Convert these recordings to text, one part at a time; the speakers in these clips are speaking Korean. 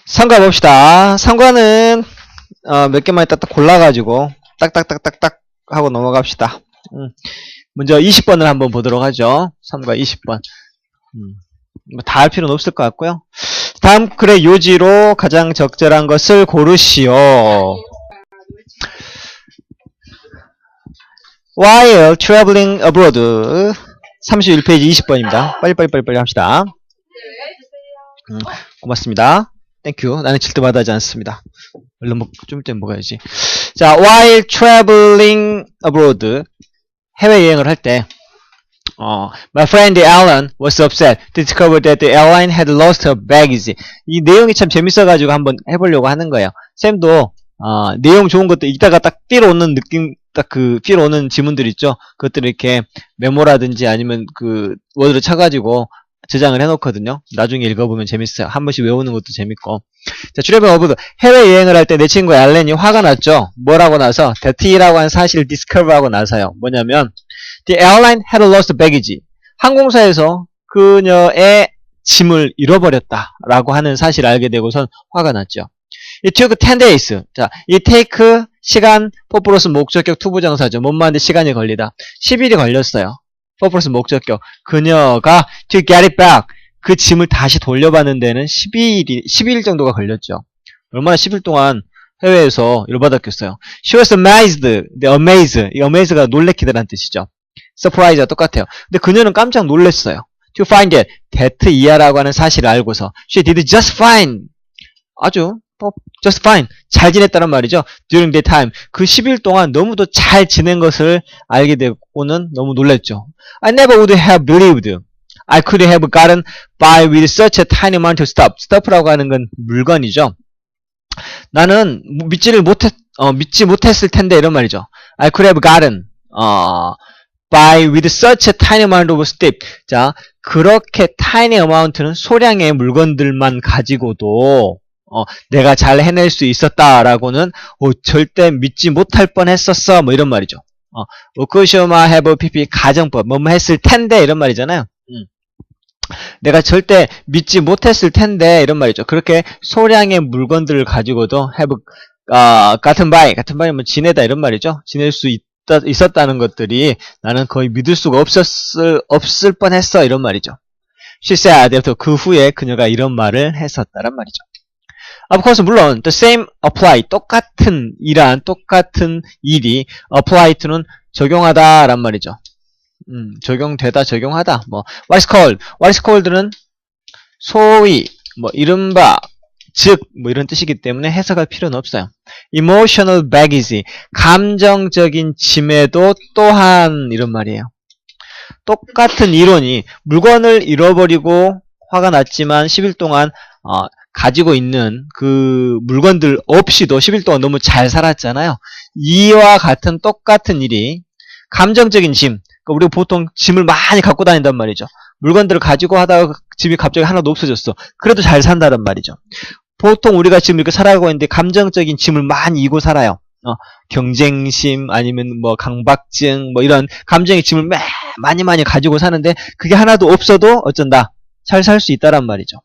상가 봅시다. 상가는 몇 개만 딱딱 골라가지고 딱딱딱딱딱 하고 넘어갑시다. 먼저 20번을 한번 보도록 하죠. 3과 20번. 다 할 필요는 없을 것 같고요. 다음 글의 요지로 가장 적절한 것을 고르시오. While traveling abroad 31페이지 20번입니다. 빨리빨리 합시다. 고맙습니다. 땡큐. 나는 질투받아 하지 않습니다. 얼른 좀 이따 먹어야지. 자, while traveling abroad 해외여행을 할 때 my friend Alan was upset to discover that the airline had lost her baggage. 이 내용이 참 재밌어가지고 한번 해보려고 하는 거예요. 쌤도 내용 좋은 것도 이따가 딱 필요 오는 느낌, 딱 그 필요 오는 지문들 있죠. 그것들을 이렇게 메모라든지 아니면 그 워드를 쳐가지고 저장을 해놓거든요. 나중에 읽어보면 재밌어요. 한 번씩 외우는 것도 재밌고. 자, 주례병 어부드. 해외여행을 할 때 내 친구 알렌이 화가 났죠. 뭐라고 나서? that이라고 하는 사실을 discover하고 나서요. 뭐냐면 the airline had lost baggage. 항공사에서 그녀의 짐을 잃어버렸다라고 하는 사실을 알게 되고선 화가 났죠. It took 10 days. 자, it take 시간, 포플러스 목적격 투부정사죠. 뭔말인데 시간이 걸리다. 10일이 걸렸어요. 퍼플러스 목적격. 그녀가 to get it back. 그 짐을 다시 돌려받는 데는 12일 정도가 걸렸죠. 얼마나 10일 동안 해외에서 열받았겠어요. She was amazed. amazed. 이 amaze가 놀래키다라는 뜻이죠. surprise와 똑같아요. 근데 그녀는 깜짝 놀랐어요. To find that 이하라고 하는 사실을 알고서 she did just fine. 아주 just fine. 잘 지냈다는 말이죠. during that time. 그 10일 동안 너무도 잘 지낸 것을 알게 되고는 너무 놀랐죠. I never would have believed I could have gotten by with such a tiny amount of stuff. stuff라고 하는 건 물건이죠. 나는 믿지 못했을 텐데 이런 말이죠. I could have gotten by with such a tiny amount of stuff. 자, 그렇게 tiny amount는 소량의 물건들만 가지고도 내가 잘 해낼 수 있었다라고는 절대 믿지 못할 뻔했었어. 뭐 이런 말이죠. 오크쇼마 have pp 가정법 뭐뭐 했을 텐데 이런 말이잖아요. 내가 절대 믿지 못했을 텐데 이런 말이죠. 그렇게 소량의 물건들을 가지고도 have 같은 바이 뭐 지내다 이런 말이죠. 지낼 수 있었다는 것들이 나는 거의 믿을 수가 없을 뻔했어 이런 말이죠. She said 그 후에 그녀가 이런 말을 했었다란 말이죠. Of course, 물론 the same apply 똑같은 일이 apply to는 적용하다란 말이죠. 적용되다, 적용하다. 뭐 what is called는 소위 뭐 이른바 즉 뭐 이런 뜻이기 때문에 해석할 필요는 없어요. Emotional baggage 감정적인 짐에도 또한 이런 말이에요. 똑같은 이론이 물건을 잃어버리고 화가 났지만 10일 동안 가지고 있는 그 물건들 없이도 10일 동안 너무 잘 살았잖아요. 이와 같은 똑같은 일이 감정적인 짐, 그러니까 우리가 보통 짐을 많이 갖고 다닌단 말이죠. 물건들을 가지고 하다가 짐이 갑자기 하나도 없어졌어. 그래도 잘 산다는 말이죠. 보통 우리가 지금 이렇게 살아가고 있는데 감정적인 짐을 많이 이고 살아요. 경쟁심 아니면 뭐 강박증 뭐 이런 감정의 짐을 많이 가지고 사는데 그게 하나도 없어도 어쩐다? 잘 살 수 있다란 말이죠.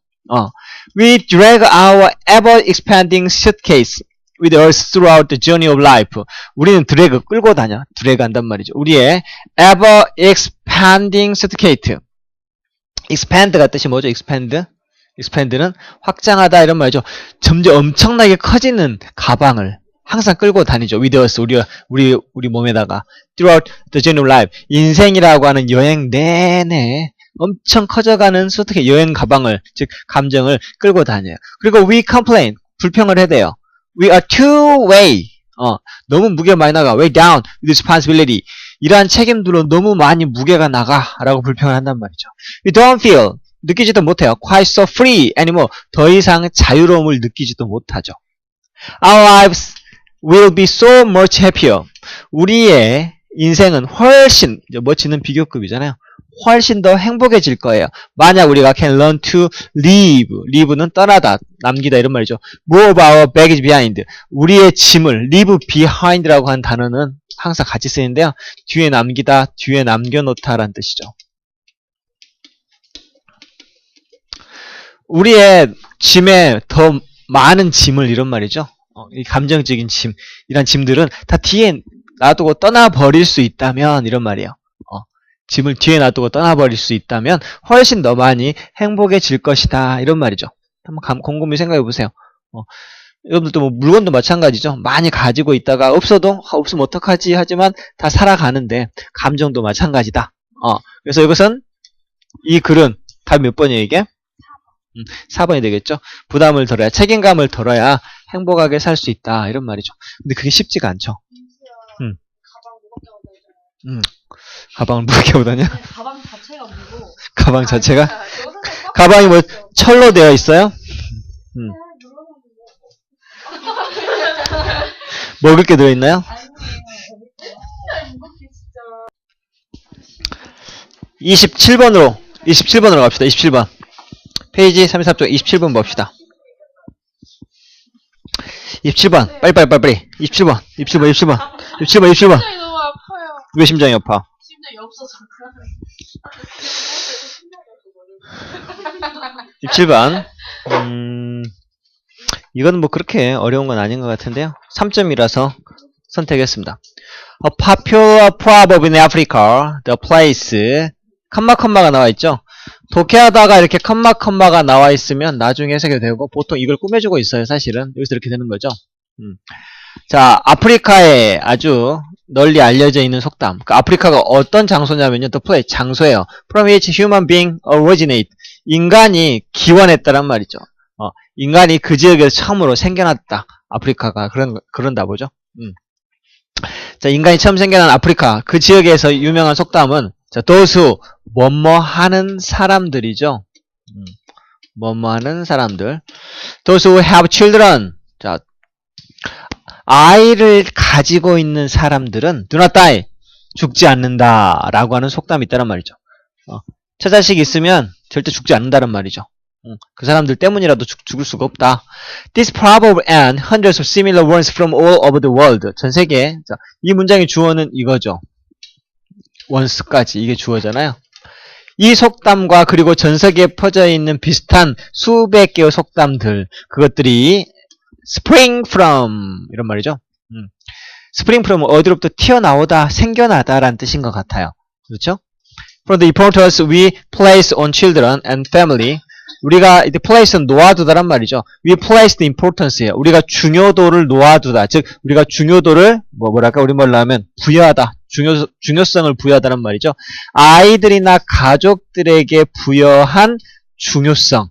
We drag our ever-expanding suitcase with us throughout the journey of life. 우리는 드래그, 끌고 다녀. 드래그 한단 말이죠. 우리의 ever-expanding suitcase. expand가 뜻이 뭐죠? expand는 확장하다 이런 말이죠. 점점 엄청나게 커지는 가방을 항상 끌고 다니죠. with us, 우리 몸에다가. throughout the journey of life. 인생이라고 하는 여행 내내 엄청 커져가는 수트케 여행 가방을 즉 감정을 끌고 다녀요. 그리고 we complain 불평을 해대요. We are too way 너무 무게 많이 나가 way down with responsibility 이러한 책임들로 너무 많이 무게가 나가라고 불평을 한단 말이죠. We don't feel 느끼지도 못해요. quite so free anymore 더 이상 자유로움을 느끼지도 못하죠. Our lives will be so much happier 우리의 인생은 훨씬 멋지는 비교급이잖아요. 훨씬 더 행복해질 거예요. 만약 우리가 can learn to leave는 떠나다, 남기다 이런 말이죠. move our baggage behind. 우리의 짐을 leave behind라고 하는 단어는 항상 같이 쓰이는데요. 뒤에 남기다, 뒤에 남겨놓다라는 뜻이죠. 우리의 짐에 더 많은 짐을 이런 말이죠. 이 감정적인 짐, 이런 짐들은 다 뒤에 놔두고 떠나버릴 수 있다면 이런 말이에요. 짐을 뒤에 놔두고 떠나버릴 수 있다면 훨씬 더 많이 행복해질 것이다 이런 말이죠. 한번 곰곰이 생각해 보세요. 여러분들도 뭐 물건도 마찬가지죠. 많이 가지고 있다가 없어도 없으면 어떡하지 하지만 다 살아가는데 감정도 마찬가지다. 그래서 이것은 이 글은 답이 몇 번이에요 이게? 4번이 되겠죠. 부담을 덜어야 책임감을 덜어야 행복하게 살 수 있다 이런 말이죠. 근데 그게 쉽지가 않죠. 가방을 무겁게 오다냐? 가방 자체가 무거워. 가방 자체가? 가방이 뭐 철로 되어 있어요? 먹을 게 들어있나요? 27번으로 갑시다. 27번. 페이지 33쪽 27번 봅시다. 27번. 빨리. 27번. 심장이 너무 아파요. 왜 심장이 아파? 심장이 없어서. 27번. 이건 뭐 그렇게 어려운 건 아닌 것 같은데요. 3점이라서 선택했습니다. A popular proverb in Africa, the place. 컴마가 나와 있죠. 독해하다가 이렇게 컴마가 나와 있으면 나중에 해석이 되고 보통 이걸 꾸며주고 있어요. 사실은 여기서 이렇게 되는 거죠. 자, 아프리카에 아주 널리 알려져 있는 속담. 그 아프리카가 어떤 장소냐면요. The place, 장소예요. From which human being originate. 인간이 기원했다란 말이죠. 인간이 그 지역에서 처음으로 생겨났다. 아프리카가 그런다 보죠. 자, 인간이 처음 생겨난 아프리카 그 지역에서 유명한 속담은 자, those who 뭐뭐 하는 사람들이죠. 뭐뭐 하는 사람들. Those who have children. 자, 아이를 가지고 있는 사람들은 do not die. 죽지 않는다. 라고 하는 속담이 있다란 말이죠. 처자식이 있으면 절대 죽지 않는다는 말이죠. 그 사람들 때문이라도 죽을 수가 없다. This proverb and hundreds of similar words from all over the world. 전 세계. 자, 이 문장의 주어는 이거죠. once까지. 이게 주어잖아요. 이 속담과 그리고 전 세계에 퍼져 있는 비슷한 수백 개의 속담들. 그것들이 spring from 이런 말이죠. spring from 어디로부터 튀어나오다, 생겨나다 라는 뜻인 것 같아요. 그렇죠? From the importance we place on children and family. 우리가 이제 place는 놓아두다란 말이죠. We place the importance예요. 우리가 중요도를 놓아두다. 즉 우리가 중요도를 뭐랄까 우리말로 하면 부여하다. 중요성을 부여하다는 말이죠. 아이들이나 가족들에게 부여한 중요성.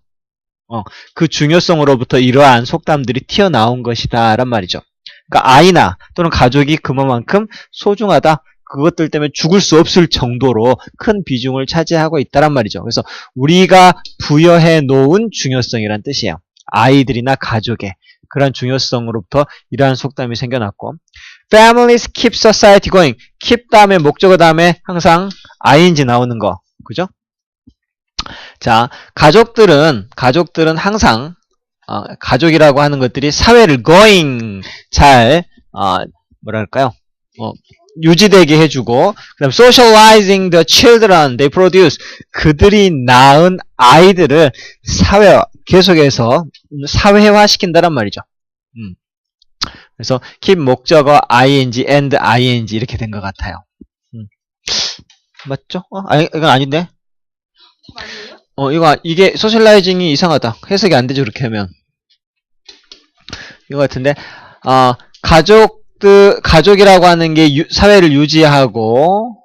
그 중요성으로부터 이러한 속담들이 튀어나온 것이다 란 말이죠. 그러니까 아이나 또는 가족이 그만큼 소중하다. 그것들 때문에 죽을 수 없을 정도로 큰 비중을 차지하고 있다란 말이죠. 그래서 우리가 부여해 놓은 중요성이란 뜻이에요. 아이들이나 가족의 그런 중요성으로부터 이러한 속담이 생겨났고 Families keep society going. keep 다음에 목적어 다음에 항상 ing 나오는 거. 그죠? 자, 가족들은 항상 가족이라고 하는 것들이 사회를 going 잘 뭐랄까요? 유지되게 해주고 그다음 socializing the children they produce 그들이 낳은 아이들을 계속해서 사회화 시킨다란 말이죠. 그래서 keep 목적어 ing and ing 이렇게 된 것 같아요. 맞죠? 아니 이건 아닌데. 이게 socializing이 이상하다. 해석이 안 되죠 그렇게 하면. 이거 같은데 가족이라고 하는 게 사회를 유지하고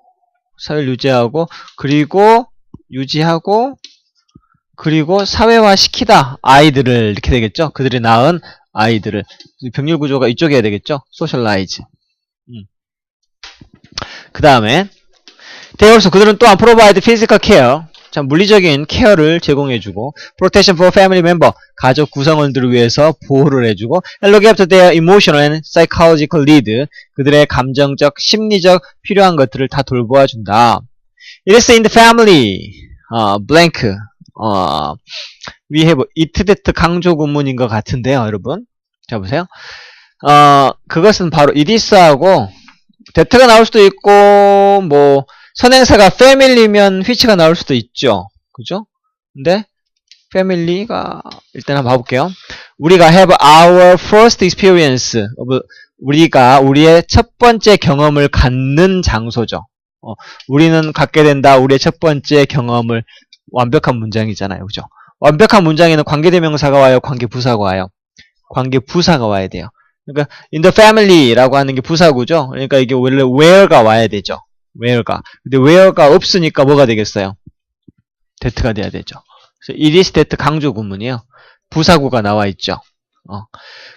그리고 사회화 시키다 아이들을 이렇게 되겠죠. 그들이 낳은 아이들을 병렬 구조가 이쪽에 해야 되겠죠. socialize. 그 다음에 they also 그들은 또한 provide physical care. 자, 물리적인 케어를 제공해주고 protection for family member 가족 구성원들을 위해서 보호를 해주고 and look after their emotional and psychological need 그들의 감정적, 심리적 필요한 것들을 다 돌보아준다. It is in the family blank we have it that 강조 구문인 것 같은데요, 여러분. 자 보세요. 그것은 바로 it is하고 that가 나올 수도 있고 뭐 선행사가 family면 which가 나올 수도 있죠. 그죠? 근데 family가 일단 한번 봐볼게요. 우리가 have our first experience of 우리가 우리의 첫 번째 경험을 갖는 장소죠. 우리는 갖게 된다. 우리의 첫 번째 경험을 완벽한 문장이잖아요. 그죠? 완벽한 문장에는 관계대명사가 와요? 관계부사가 와요? 관계부사가 와야 돼요. 그러니까 in the family라고 하는 게 부사구죠. 그러니까 이게 원래 where가 와야 되죠. where가. 근데 where가 없으니까 뭐가 되겠어요? that가 돼야 되죠. 그래서 it is that 강조 구문이에요. 부사구가 나와 있죠.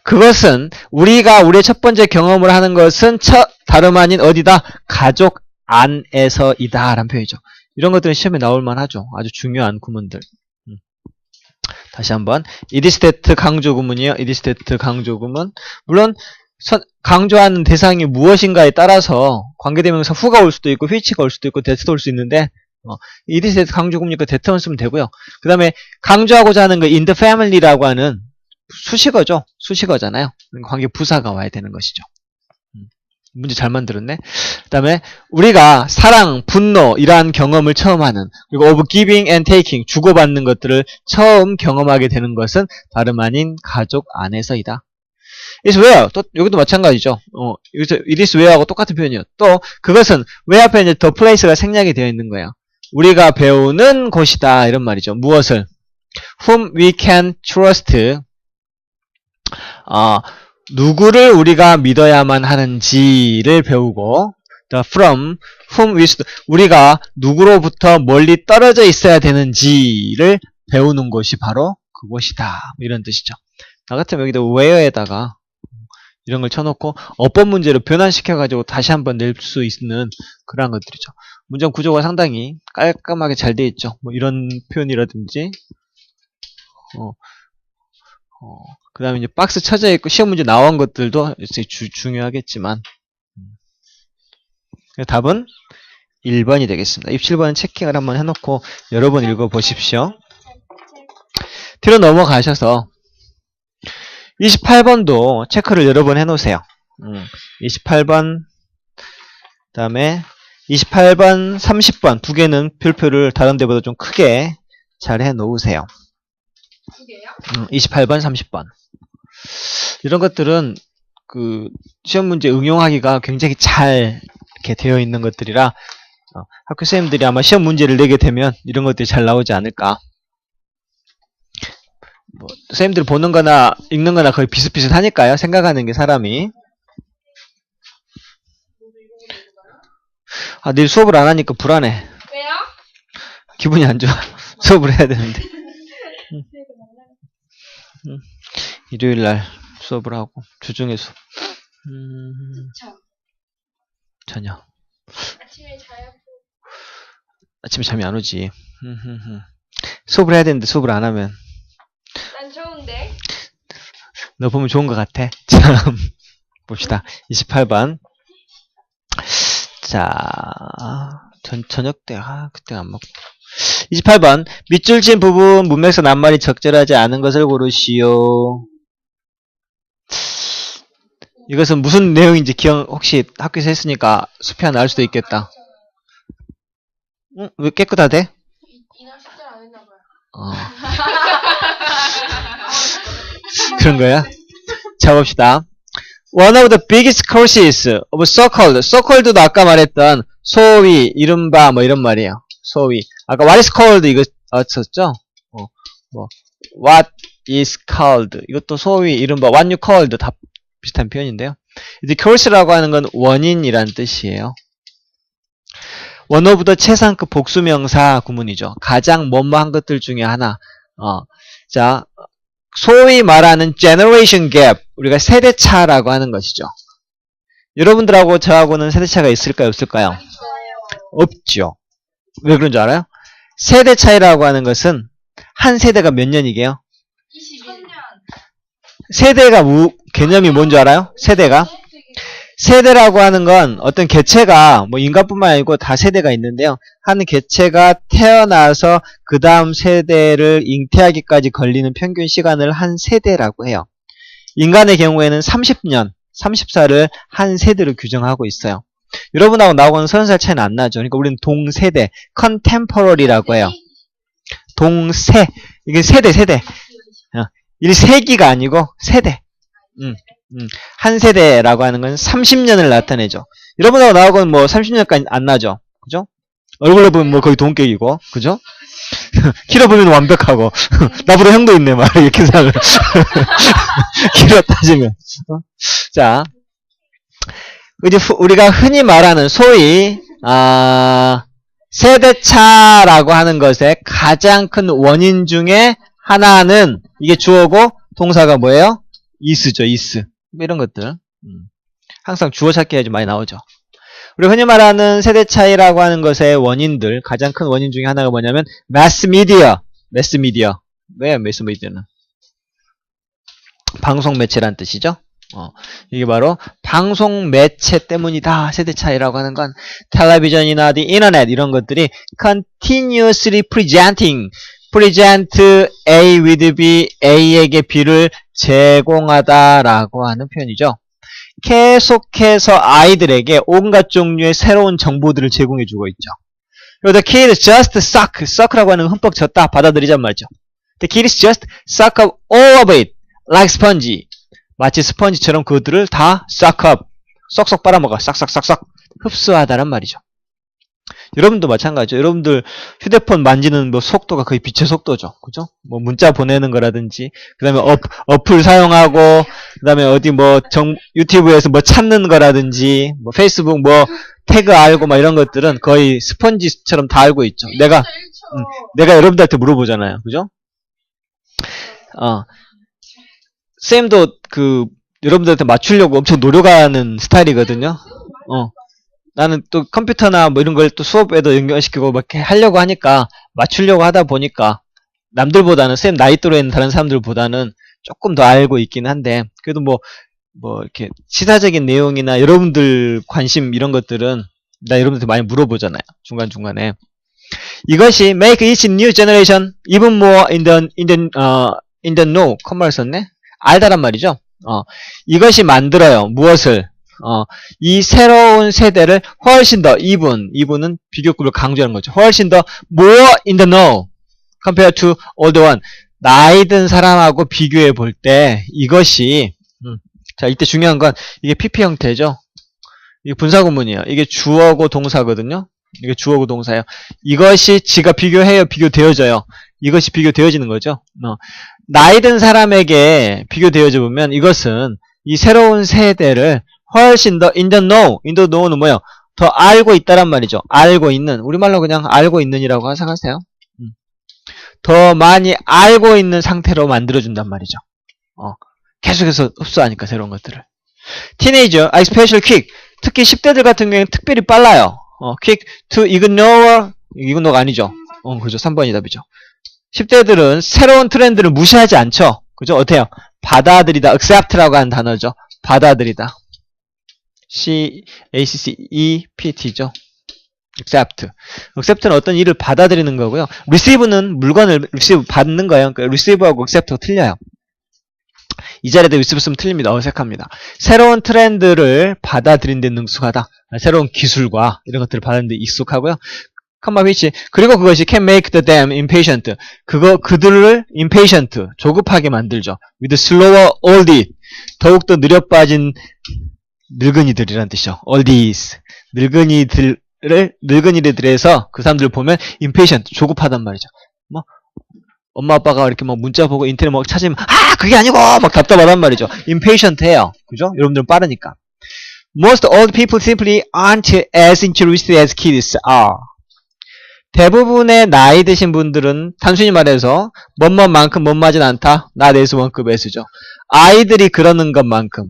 그것은 우리가 우리의 첫 번째 경험을 하는 것은 다름 아닌 어디다? 가족 안에서이다 라는 표현이죠. 이런 것들은 시험에 나올 만하죠. 아주 중요한 구문들. 다시 한번 it is that 강조 구문이에요. it is that 강조 구문. 물론 강조하는 대상이 무엇인가에 따라서 관계대명사 who가 올 수도 있고 which가 올 수도 있고 that가 올 수 있는데 it is that 강조 구문이니까 that만 쓰면 되고요. 그 다음에 강조하고자 하는 거 in the family라고 하는 수식어죠. 수식어잖아요. 관계 부사가 와야 되는 것이죠. 문제 잘 만들었네. 그 다음에 우리가 사랑, 분노 이러한 경험을 처음 하는 그리고 of giving and taking 주고받는 것들을 처음 경험하게 되는 것은 다름 아닌 가족 안에서이다. is where 또 여기도 마찬가지죠. 여기서 it is where하고 똑같은 표현이요. 또 그것은 where 앞에 이제 the place가 생략이 되어 있는 거예요. 우리가 배우는 곳이다 이런 말이죠. 무엇을? whom we can trust 누구를 우리가 믿어야만 하는지를 배우고 from whom we should 우리가 누구로부터 멀리 떨어져 있어야 되는지를 배우는 곳이 바로 그곳이다. 이런 뜻이죠. 나 같으면 여기다 where에다가 이런 걸 쳐놓고 어법 문제로 변환시켜가지고 다시 한번 낼 수 있는 그런 것들이죠. 문장 구조가 상당히 깔끔하게 잘 되어 있죠. 뭐 이런 표현이라든지 그 다음에 이제 박스 쳐져 있고 시험 문제 나온 것들도 중요하겠지만 답은 1번이 되겠습니다. 27번은 체킹을 한번 해놓고 여러 번 읽어보십시오. 뒤로 넘어가셔서 28번도 체크를 여러 번 해놓으세요. 28번 그 다음에 28번, 30번 두 개는 별표를 다른 데보다 좀 크게 잘 해놓으세요. 28번, 30번. 이런 것들은 그 시험 문제 응용하기가 굉장히 잘 이렇게 되어 있는 것들이라 학교 선생님들이 아마 시험 문제를 내게 되면 이런 것들이 잘 나오지 않을까. 뭐 선생님들 보는 거나 읽는 거나 거의 비슷비슷하니까요. 생각하는 게 사람이. 내일 수업을 안 하니까 불안해. 왜요? 기분이 안 좋아. 수업을 해야 되는데. 일요일날 수업을 하고 주중에 수업. 저녁. 아침에 자요. 아침에 잠이 안 오지. 수업을 해야 되는데 수업을 안 하면. 난 좋은데. 너 보면 좋은 것 같아. 참. 봅시다. 28번. 자, 저녁 때, 그때 안 먹고. 28번. 밑줄 친 부분 문맥에서 낱말이 적절하지 않은 것을 고르시오. 이것은 무슨 내용인지 혹시 학교에서 했으니까 수피 하나 알 수도 있겠다. 응? 왜 깨끗하대? 이날 숙제 안 했나 봐요. 그런 거야? 자, 봅시다. One of the biggest courses of so-called. so-called도 아까 말했던 소위, 이른바 뭐 이런 말이에요. 소위. 아까 what is called 이거 썼죠? what is called. 이것도 소위, 이른바 what you called 다 비슷한 표현인데요. 이제 course라고 하는 건 원인이란 뜻이에요. one of the 최상급 복수명사 구문이죠. 가장 뭐뭐한 것들 중에 하나. 자, 소위 말하는 generation gap, 우리가 세대차라고 하는 것이죠. 여러분들하고 저하고는 세대차가 있을까요? 없을까요? 없죠. 왜 그런 줄 알아요? 세대 차이라고 하는 것은 한 세대가 몇 년이게요? 21년. 세대가 개념이 뭔 줄 알아요? 세대라고 하는 건 어떤 개체가 뭐 인간뿐만 아니고 다 세대가 있는데요. 한 개체가 태어나서 그 다음 세대를 잉태하기까지 걸리는 평균 시간을 한 세대라고 해요. 인간의 경우에는 30년, 30살을 한 세대로 규정하고 있어요. 여러분하고 나하고는 30살 차이는 안 나죠. 그러니까 우리는 동세대, contemporary라고 해요. 동세, 이게 세대. 1세기가 아니고 세대. 한 세대라고 하는 건 30년을 나타내죠. 여러분하고 나하고는 뭐 30년까지 안 나죠. 그죠? 얼굴로 보면 뭐 거의 동격이고, 그죠? 키로 보면 완벽하고, 나보다 형도 있네, 막, 이렇게 생각을. 키로 따지면. 자, 이제 우리가 흔히 말하는 소위, 세대차라고 하는 것의 가장 큰 원인 중에 하나는, 이게 주어고, 동사가 뭐예요? is죠, is. 뭐 이런 것들. 항상 주어 찾기 아주 많이 나오죠. 우리가 흔히 말하는 세대 차이라고 하는 것의 원인들, 가장 큰 원인 중에 하나가 뭐냐면, 매스미디어. 매스미디어. 왜 매스미디어는? 방송 매체란 뜻이죠. 이게 바로 방송 매체 때문이다. 세대 차이라고 하는 건 텔레비전이나 인터넷 이런 것들이 continuously present A with B, A에게 B를 제공하다라고 하는 표현이죠. 계속해서 아이들에게 온갖 종류의 새로운 정보들을 제공해주고 있죠. 그리고 the kid just suck라고 하는 건 흠뻑 젖다 받아들이란 말이죠. The kid is just suck up all of it like sponge. 마치 스펀지처럼 그들을 다 suck up, 쏙쏙 빨아먹어, 싹싹싹싹 흡수하다란 말이죠. 여러분도 마찬가지죠. 여러분들 휴대폰 만지는 뭐 속도가 거의 빛의 속도죠. 그죠? 뭐 문자 보내는 거라든지, 그 다음에 어플 사용하고, 그 다음에 어디 뭐 유튜브에서 뭐 찾는 거라든지, 뭐 페이스북 뭐 태그 알고 막 이런 것들은 거의 스펀지처럼 다 알고 있죠. 내가 여러분들한테 물어보잖아요. 그죠? 쌤도 여러분들한테 맞추려고 엄청 노력하는 스타일이거든요. 나는 또 컴퓨터나 뭐 이런 걸 또 수업에도 연결시키고 막 이렇게 하려고 하니까 맞추려고 하다 보니까 남들보다는 쌤 나이 또래 있는 다른 사람들보다는 조금 더 알고 있긴 한데 그래도 뭐 이렇게 시사적인 내용이나 여러분들 관심 이런 것들은 나 여러분들한테 많이 물어보잖아요. 중간중간에. 이것이 make each new generation even more in the know. 컴마를 썼네? 알다란 말이죠. 이것이 만들어요. 무엇을? 이 새로운 세대를 훨씬 더 이분은 비교급을 강조하는 거죠. 훨씬 더 more in the know compared to older one. 나이 든 사람하고 비교해 볼 때 이것이 자 이때 중요한 건 이게 PP 형태죠. 이게 분사구문이에요. 이게 주어고 동사거든요. 이게 주어고 동사예요. 이것이 지가 비교해요. 비교되어져요. 이것이 비교되어지는 거죠. 나이 든 사람에게 비교되어져 보면 이것은 이 새로운 세대를 훨씬 더 in the know는 뭐예요? 더 알고 있다란 말이죠. 알고 있는. 우리말로 그냥 알고 있는이라고 생각하세요. 더 많이 알고 있는 상태로 만들어준단 말이죠. 계속해서 흡수하니까 새로운 것들을. Teenager, especially quick. 특히 10대들 같은 경우에는 특별히 빨라요. quick to ignore가 아니죠. 그죠. 3번이 답이죠. 10대들은 새로운 트렌드를 무시하지 않죠. 그죠? 어때요? 받아들이다. accept라고 하는 단어죠. 받아들이다. accept죠. accept는 어떤 일을 받아들이는 거고요. receive는 물건을 receive 받는 거예요. 그러니까 receive하고 accept가 틀려요. 이 자리에도 receive 쓰면 틀립니다. 어색합니다. 새로운 트렌드를 받아들이는 데 능숙하다. 새로운 기술과 이런 것들을 받아들이는 데 익숙하고요. 그리고 그것이 can make them impatient. 그들을 impatient, 조급하게 만들죠. with slower oldie. 더욱더 느려 빠진 늙은이들이란 뜻이죠. oldies. 늙은이들에서 그 사람들을 보면 impatient, 조급하단 말이죠. 뭐, 엄마 아빠가 이렇게 막 문자 보고 인터넷 막 찾으면, 그게 아니고! 막 답답하단 말이죠. impatient 해요. 그죠? 여러분들은 빠르니까. Most old people simply aren't as interested as kids are. 대부분의 나이 드신 분들은 단순히 말해서 뭐뭐만큼 못마진 않다. not as 원급 S죠. 아이들이 그러는 것만큼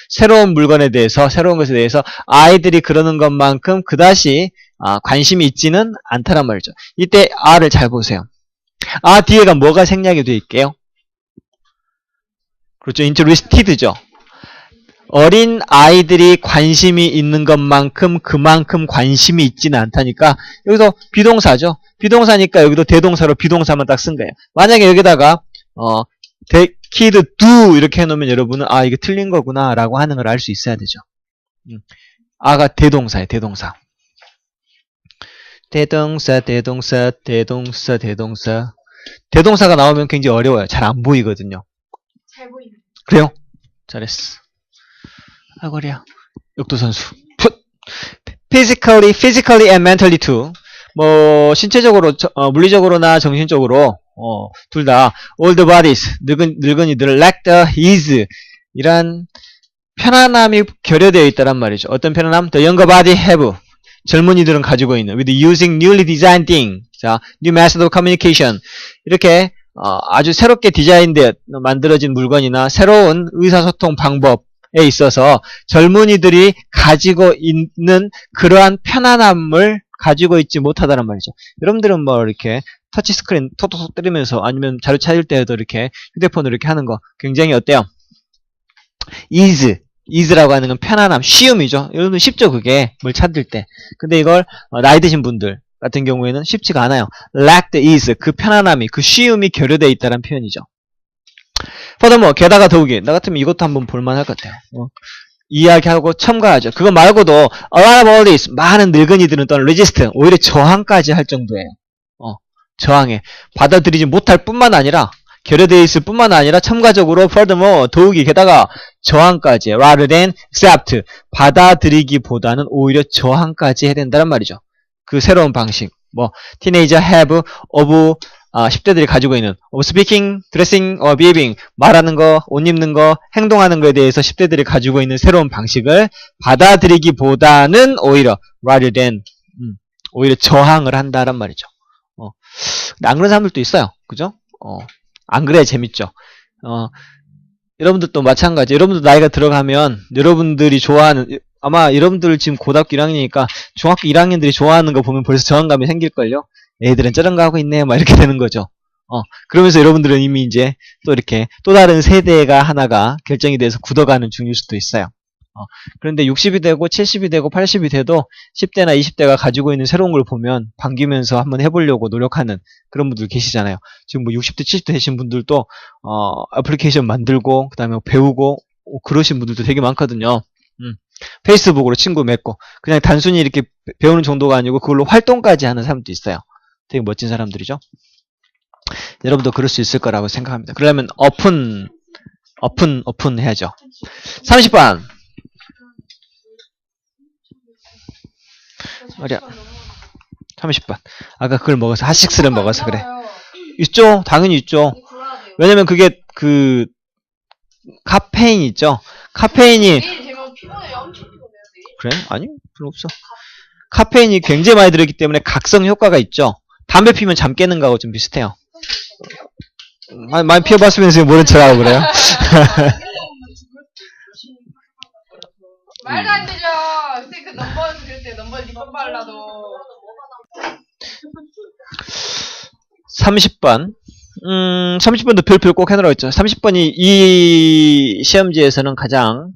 새로운 물건에 대해서 새로운 것에 대해서 아이들이 그러는 것만큼 그다지 관심이 있지는 않다란 말이죠. 이때 R을 잘 보세요. 뒤에가 뭐가 생략이 되어 있게요? 그렇죠. interested죠. 어린 아이들이 관심이 있는 것만큼 그만큼 관심이 있지는 않다니까 여기서 비동사죠. 비동사니까 여기도 대동사로 비동사만 딱 쓴 거예요. 만약에 여기다가 kid do 이렇게 해놓으면 여러분은 이게 틀린 거구나 라고 하는 걸 알 수 있어야 되죠. 가 대동사예요. 대동사. 대동사가 나오면 굉장히 어려워요. 잘 안 보이거든요. 잘 보이네. 그래요? 잘했어. 아이고리야. 역도 선수. physically and mentally too. 뭐 신체적으로, 물리적으로나 정신적으로 둘 다 all the bodies 늙은이들 lack the ease 이란 편안함이 결여되어 있다란 말이죠. 어떤 편안함? The younger body have 젊은이들은 가지고 있는 with using newly designed thing. 자, new method of communication. 이렇게 아주 새롭게 디자인되어 만들어진 물건이나 새로운 의사소통 방법에 있어서 젊은이들이 가지고 있는 그러한 편안함을 가지고 있지 못하다는 말이죠. 여러분들은 뭐 이렇게 터치스크린 톡톡톡 때리면서 아니면 자료 찾을 때에도 이렇게 휴대폰으로 이렇게 하는 거 굉장히 어때요? ease라고 하는 건 편안함, 쉬움이죠. 여러분 쉽죠, 그게 뭘 찾을 때. 근데 이걸 나이 드신 분들 같은 경우에는 쉽지가 않아요. lack the ease, 그 편안함이, 그 쉬움이 결여되어 있다는 표현이죠. furthermore, 게다가 더욱이 나 같으면 이것도 한번 볼만할 것 같아요. 이야기하고 첨가하죠. 그거 말고도 a lot of all this, 많은 늙은이들은 또는 resist, 오히려 저항까지 할 정도예요. 저항해. 받아들이지 못할 뿐만 아니라 결여되어 있을 뿐만 아니라 첨가적으로 furthermore, 더욱이 게다가 저항까지 rather than accept, 받아들이기보다는 오히려 저항까지 해야 된다는 말이죠. 그 새로운 방식. 뭐 teenager have of 10대들이 가지고 있는 of speaking, dressing, or behaving, 말하는 거, 옷 입는 거, 행동하는 거에 대해서 10대들이 가지고 있는 새로운 방식을 받아들이기보다는 오히려 rather than 오히려 저항을 한다란 말이죠. 근데 안 그런 사람들도 있어요. 그죠? 안 그래야 재밌죠. 여러분들도 마찬가지. 여러분들 나이가 들어가면 여러분들이 좋아하는, 아마 여러분들 지금 고등학교 1학년이니까 중학교 1학년들이 좋아하는 거 보면 벌써 저항감이 생길걸요? 애들은 저런 거 하고 있네. 막 이렇게 되는 거죠. 그러면서 여러분들은 이미 이제 또 이렇게 또 다른 세대가 하나가 결정이 돼서 굳어가는 중일 수도 있어요. 그런데 60이 되고 70이 되고 80이 돼도 10대나 20대가 가지고 있는 새로운 걸 보면 반기면서 한번 해보려고 노력하는 그런 분들 계시잖아요. 지금 뭐 60대, 70대 되신 분들도 애플리케이션 만들고 그 다음에 배우고 그러신 분들도 되게 많거든요. 페이스북으로 친구 맺고 그냥 단순히 이렇게 배우는 정도가 아니고 그걸로 활동까지 하는 사람도 있어요. 되게 멋진 사람들이죠. 여러분도 그럴 수 있을 거라고 생각합니다. 그러려면 오픈 해야죠. 30번. 말이야. 30번. 아까 그걸 먹어서 핫식스를 먹어서 그래. 있죠? 당연히 있죠. 왜냐면 그게 그 카페인 있죠? 카페인이 그래? 아니? 별로 없어. 카페인이 굉장히 많이 들어있기 때문에 각성 효과가 있죠. 담배 피면 잠 깨는 거하고 좀 비슷해요. 많이 피워봤으면서 모른 척하고 그래요? 말도 안 되죠. 그 넘버 그럴 때 넘버 리본 발라도. 30번. 30번도 별표 꼭 해놓으라고 했죠. 30번이 이 시험지에서는 가장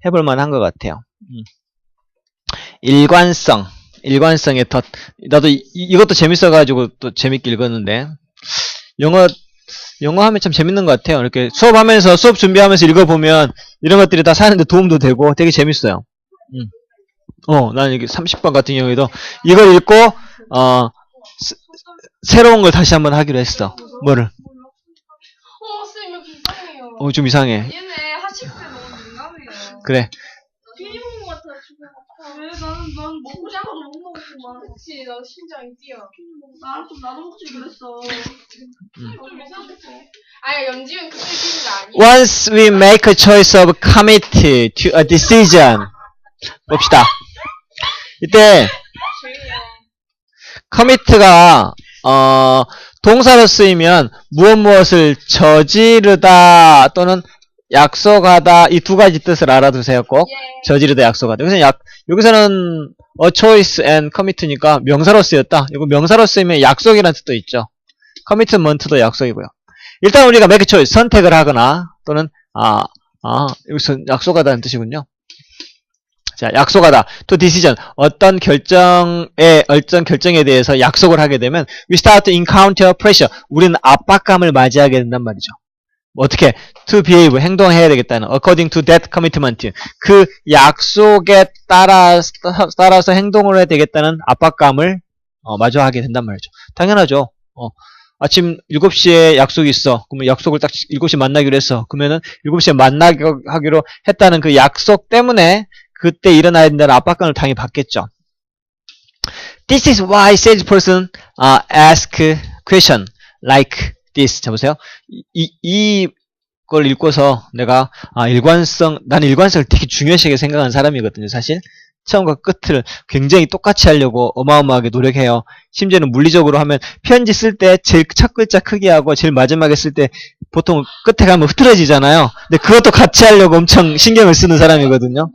해볼만 한 것 같아요. 일관성의 덫. 나도 이것도 재밌어가지고 또 재밌게 읽었는데 영어 하면 참 재밌는 것 같아요. 이렇게 수업 준비하면서 읽어보면 이런 것들이 다 사는데 도움도 되고 되게 재밌어요. 나는 이게 30번 같은 경우에도 이걸 읽고 새로운 걸 다시 한번 하기로 했어. 뭐를? 쌤 여기 이상해요. 좀 이상해. 얘네 하식스 너무 민감해요. 그래. 괜히 먹은 것 같아 지금. 왜 나는 먹고 싶어서 못 먹었구만. 그치 나 심장이 뛰어. 나도 먹지 그랬어. 좀 이상했어. 아니 연지은 그때 뛰는 거 아니야. Once we make a choice of commit to a decision. 봅시다. 이때 commit가 동사로 쓰이면 무엇을 저지르다 또는 약속하다 이 두 가지 뜻을 알아두세요. 꼭 저지르다 약속하다. 여기서는 a choice and commit니까 명사로 쓰였다. 이거 명사로 쓰이면 약속이라는 뜻도 있죠. commitment도 약속이고요. 일단 우리가 make a choice 선택을 하거나 또는 여기서 약속하다는 뜻이군요. 자, 약속하다. to decision. 어떤 결정에 대해서 약속을 하게 되면 we start to encounter pressure. 우리는 압박감을 맞이하게 된단 말이죠. 어떻게? to behave. 행동해야 되겠다는. according to that commitment. 그 약속에 따라서 행동을 해야 되겠다는 압박감을 마주하게 된단 말이죠. 당연하죠. 아침 7시에 약속이 있어. 그러면 약속을 딱 7시에 만나기로 했어. 그러면은 7시에 만나기로 했다는 그 약속 때문에 그때 일어나야 된다는 압박감을 당연히 받겠죠. This is why salesperson ask question like this. 자, 보세요. 이걸 읽고서 내가, 나는 일관성을 되게 중요시하게 생각하는 사람이거든요, 사실. 처음과 끝을 굉장히 똑같이 하려고 어마어마하게 노력해요. 심지어는 물리적으로 하면 편지 쓸 때 제일 첫 글자 크게 하고 제일 마지막에 쓸 때 보통 끝에 가면 흐트러지잖아요. 근데 그것도 같이 하려고 엄청 신경을 쓰는 사람이거든요.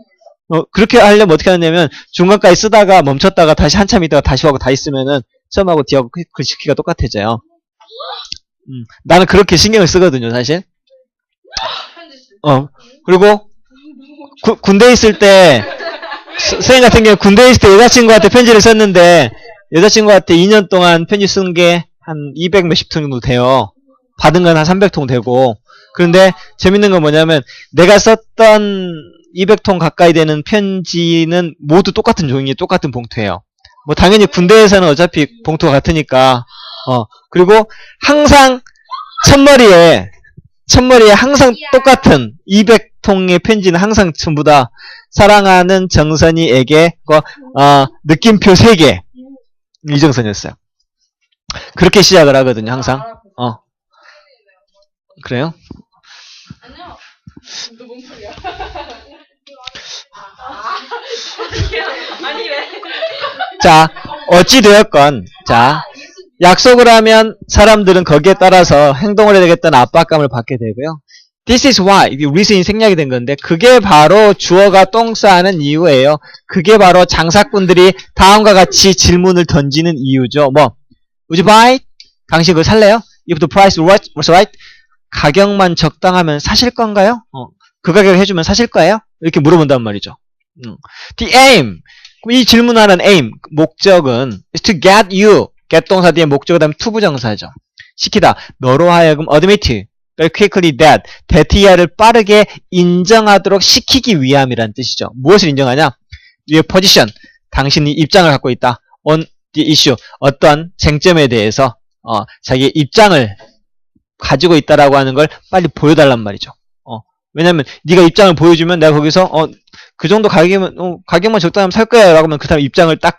그렇게 하려면 어떻게 하냐면 중간까지 쓰다가 멈췄다가 다시 한참 있다가 다시 하고 다 있으면은 처음하고 뒤하고 글씨키가 똑같아져요. 나는 그렇게 신경을 쓰거든요, 사실. 그리고 군대에 있을 때 선생님 같은 경우 군대에 있을 때 여자친구한테 편지를 썼는데 여자친구한테 2년 동안 편지 쓴 게 한 200 몇십 통 정도 돼요. 받은 건 한 300통 되고. 그런데 재밌는 건 뭐냐면 내가 썼던 200통 가까이 되는 편지는 모두 똑같은 종이 똑같은 봉투예요. 뭐 당연히 군대에서는 어차피 봉투가 같으니까. 그리고 항상 첫머리에 항상 똑같은 200통의 편지는 항상 전부 다 사랑하는 정선이에게 느낌표 3개 이정선이었어요. 그렇게 시작을 하거든요, 항상. 그래요? 아니요. 누군 소리야? 아니 왜? 자, 어찌되었건 약속을 하면 사람들은 거기에 따라서 행동을 해야 되겠다는 압박감을 받게 되고요. This is why, 이게 reason이 생략이 된 건데 그게 바로 주어가 똥 싸는 이유예요. 그게 바로 장사꾼들이 다음과 같이 질문을 던지는 이유죠. Would you buy? 당신 그거 살래요? If the price was right? 가격만 적당하면 사실 건가요? 그 가격을 해주면 사실 거예요? 이렇게 물어본단 말이죠. The aim, 이 질문하는 aim, 목적은 is to get you. get 동사 뒤에 목적어 다음에 to 부정사죠. 시키다. 너로 하여금 admit, quickly that이야를 빠르게 인정하도록 시키기 위함이란 뜻이죠. 무엇을 인정하냐? Your position, 당신이 입장을 갖고 있다. on the issue, 어떤 쟁점에 대해서 자기의 입장을 가지고 있다라고 하는 걸 빨리 보여달란 말이죠. 왜냐면 네가 입장을 보여주면 내가 거기서 그 정도 가격만 적당하면 살 거야 라고 하면 그 사람 입장을 딱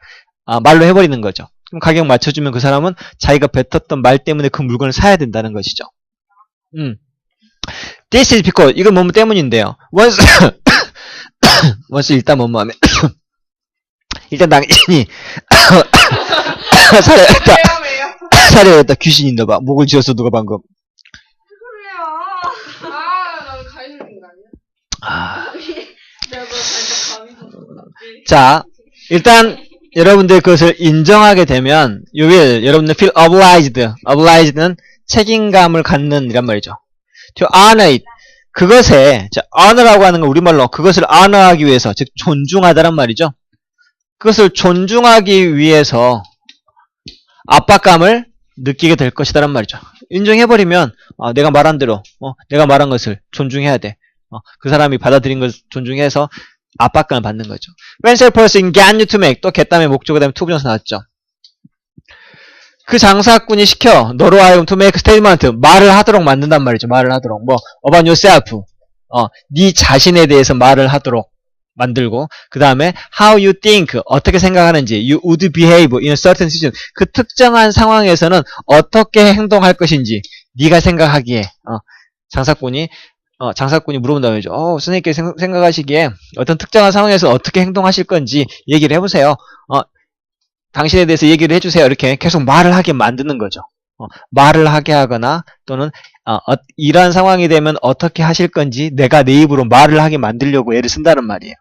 말로 해버리는 거죠. 그럼 가격 맞춰주면 그 사람은 자기가 뱉었던 말 때문에 그 물건을 사야 된다는 것이죠. This is because, 이건 뭐뭐 때문인데요. once 일단 뭐뭐 하면 일단 당신이 사려했다. 귀신인가 봐. 목을 쥐었어 누가 방금. 난 가위 눌린 거 아니야? 내가 자, 일단 여러분들 그것을 인정하게 되면 you will, 여러분들 feel obliked는 책임감을 갖는 이란 말이죠. to honor it, 그것에 honor라고 하는 건 우리말로 그것을 honor하기 위해서, 즉 존중하다란 말이죠. 그것을 존중하기 위해서 압박감을 느끼게 될 것이다란 말이죠. 인정해버리면 내가 말한 대로 내가 말한 것을 존중해야 돼. 그 사람이 받아들인 것을 존중해서 압박감을 받는 거죠. When a person get you to make, 또 get 다음에 목적어 다음에 to 부정사 나왔죠. 그 장사꾼이 시켜 너로 하여금 to make statement, 말을 하도록 만든단 말이죠. 말을 하도록 about yourself, 네 자신에 대해서 말을 하도록 만들고, 그 다음에 how you think, 어떻게 생각하는지, you would behave in a certain situation, 그 특정한 상황에서는 어떻게 행동할 것인지 네가 생각하기에 장사꾼이 물어본다고 말이죠. 선생님께 생각하시기에 어떤 특정한 상황에서 어떻게 행동하실 건지 얘기를 해보세요. 당신에 대해서 얘기를 해주세요. 이렇게 계속 말을 하게 만드는 거죠. 말을 하게 하거나 또는 이러한 상황이 되면 어떻게 하실 건지 내가 내 입으로 말을 하게 만들려고 애를 쓴다는 말이에요.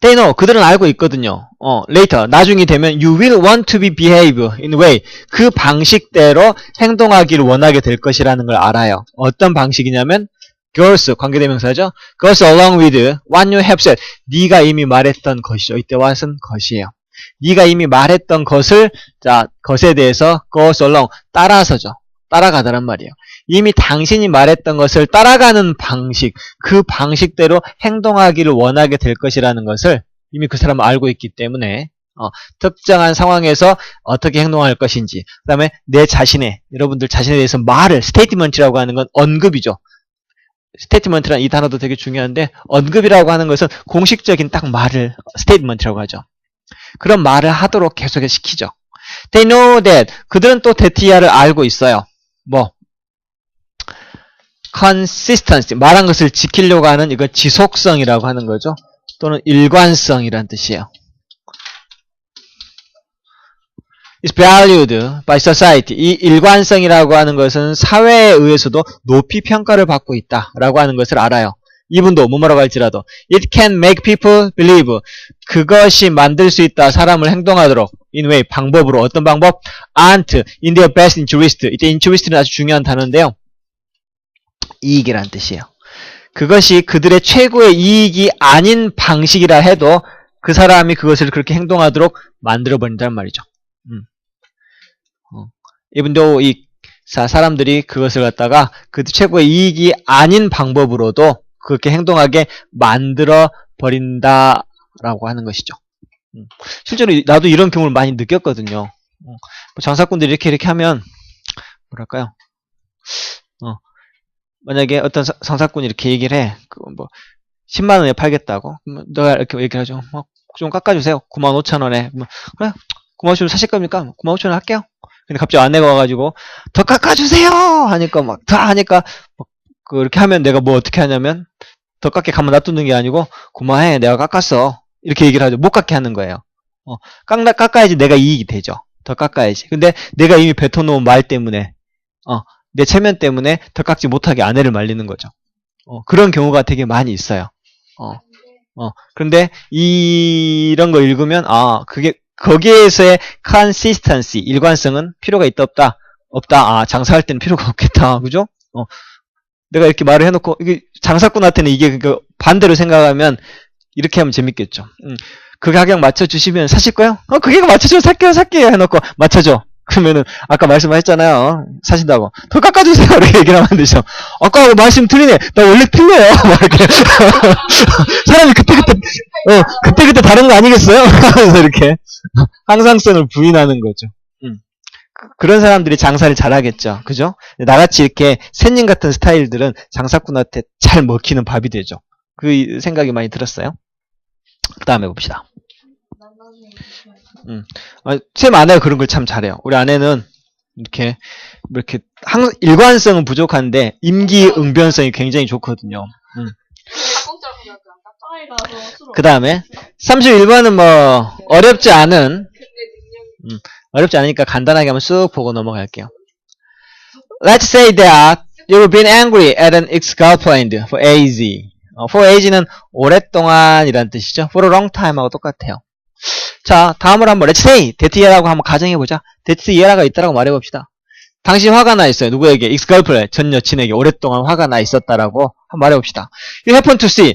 They know, 그들은 알고 있거든요. Later, 나중이 되면 you will want to be behave in a way, 그 방식대로 행동하기를 원하게 될 것이라는 걸 알아요. 어떤 방식이냐면 goes, 관계대명사죠. goes along with what you have said, 네가 이미 말했던 것이죠. 이때 what은 것이에요. 네가 이미 말했던 것을, 것에 대해서 goes along, 따라서죠. 따라가다란 말이에요. 이미 당신이 말했던 것을 따라가는 방식, 그 방식대로 행동하기를 원하게 될 것이라는 것을 이미 그 사람은 알고 있기 때문에 특정한 상황에서 어떻게 행동할 것인지, 그 다음에 내 자신의, 여러분들 자신에 대해서 말을, 스테이트먼트라고 하는 건 언급이죠. 스테이트먼트란 이 단어도 되게 중요한데, 언급이라고 하는 것은 공식적인 딱 말을 스테이트먼트라고 하죠. 그런 말을 하도록 계속 시키죠. They know that. 그들은 또 데티아를 알고 있어요. 뭐? consistency. 말한 것을 지키려고 하는 이거 지속성이라고 하는 거죠. 또는 일관성이란 뜻이에요. is valued by society. 이 일관성이라고 하는 것은 사회에 의해서도 높이 평가를 받고 있다라고 하는 것을 알아요. 이분도 뭐라고 할지라도 it can make people believe. 그것이 만들 수 있다. 사람을 행동하도록 in way 방법으로. 어떤 방법? aren't in their best interest. 이때 interest는 아주 중요한 단어인데요. 이익이란 뜻이에요. 그것이 그들의 최고의 이익이 아닌 방식이라 해도 그 사람이 그것을 그렇게 행동하도록 만들어버린다는 말이죠. even though 이 사람들이 그것을 갖다가 그 최고의 이익이 아닌 방법으로도 그렇게 행동하게 만들어 버린다라고 하는 것이죠. 실제로 나도 이런 경우를 많이 느꼈거든요. 장사꾼들이 이렇게 하면 뭐랄까요? 만약에 어떤 상사꾼이 이렇게 얘기를 해. 뭐 10만 원에 팔겠다고. 너가 이렇게 얘기를 하죠. 좀 깎아주세요. 95,000원에. 그래? 95,000원 사실 겁니까? 95,000원 할게요. 근데 갑자기 아내가 와가지고 더 깎아주세요 하니까 막 더 하니까 그렇게 하면 내가 뭐 어떻게 하냐면 더 깎게 가만 놔두는 게 아니고 그만해 내가 깎았어 이렇게 얘기를 하죠. 못 깎게 하는 거예요. 깎아야지 내가 이익이 되죠. 더 깎아야지. 근데 내가 이미 뱉어놓은 말 때문에 내 체면 때문에 더 깎지 못하게 아내를 말리는 거죠. 그런 경우가 되게 많이 있어요. 그런데 이런 거 읽으면 그게 거기에서의 consistency, 일관성은 필요가 있다 없다. 장사할 때는 필요가 없겠다. 그죠? 내가 이렇게 말을 해놓고 이게 장사꾼한테는 이게 반대로 생각하면 이렇게 하면 재밌겠죠. 그 가격 맞춰주시면 사실 거요? 그 가격 맞춰줘 살게요 해놓고 맞춰줘. 그러면은 아까 말씀하셨잖아요. 사신다고. 더 깎아주세요. 이렇게 얘기를 하면 안 되죠. 아까 말씀 틀리네. 나 원래 틀려요. 막 이렇게. 사람이 그때 다른 거 아니겠어요? 하면서 이렇게 항상성을 부인하는 거죠. 그런 사람들이 장사를 잘하겠죠. 그죠? 나같이 이렇게 샌님 같은 스타일들은 장사꾼한테 잘 먹히는 밥이 되죠. 그 생각이 많이 들었어요. 그 다음에 봅시다. 쌤 아내가 그런 걸 참 잘해요. 우리 아내는 이렇게 일관성은 부족한데 임기응변성이 굉장히 좋거든요. 그 다음에 31번은 뭐 어렵지 않으니까 간단하게 한번 쑥 보고 넘어갈게요. Let's say that you've been angry at an ex-girlfriend for ages. for ages는 오랫동안 이란 뜻이죠. for a long time 하고 똑같아요. 자, 다음으로 한번 let's say that year라고 한번 가정해보자. that year가 있다라고 말해봅시다. 당신 화가 나 있어요. 누구에게? ex-girlfriend, 전 여친에게 오랫동안 화가 나 있었다라고 한번 말해봅시다. You happen to see.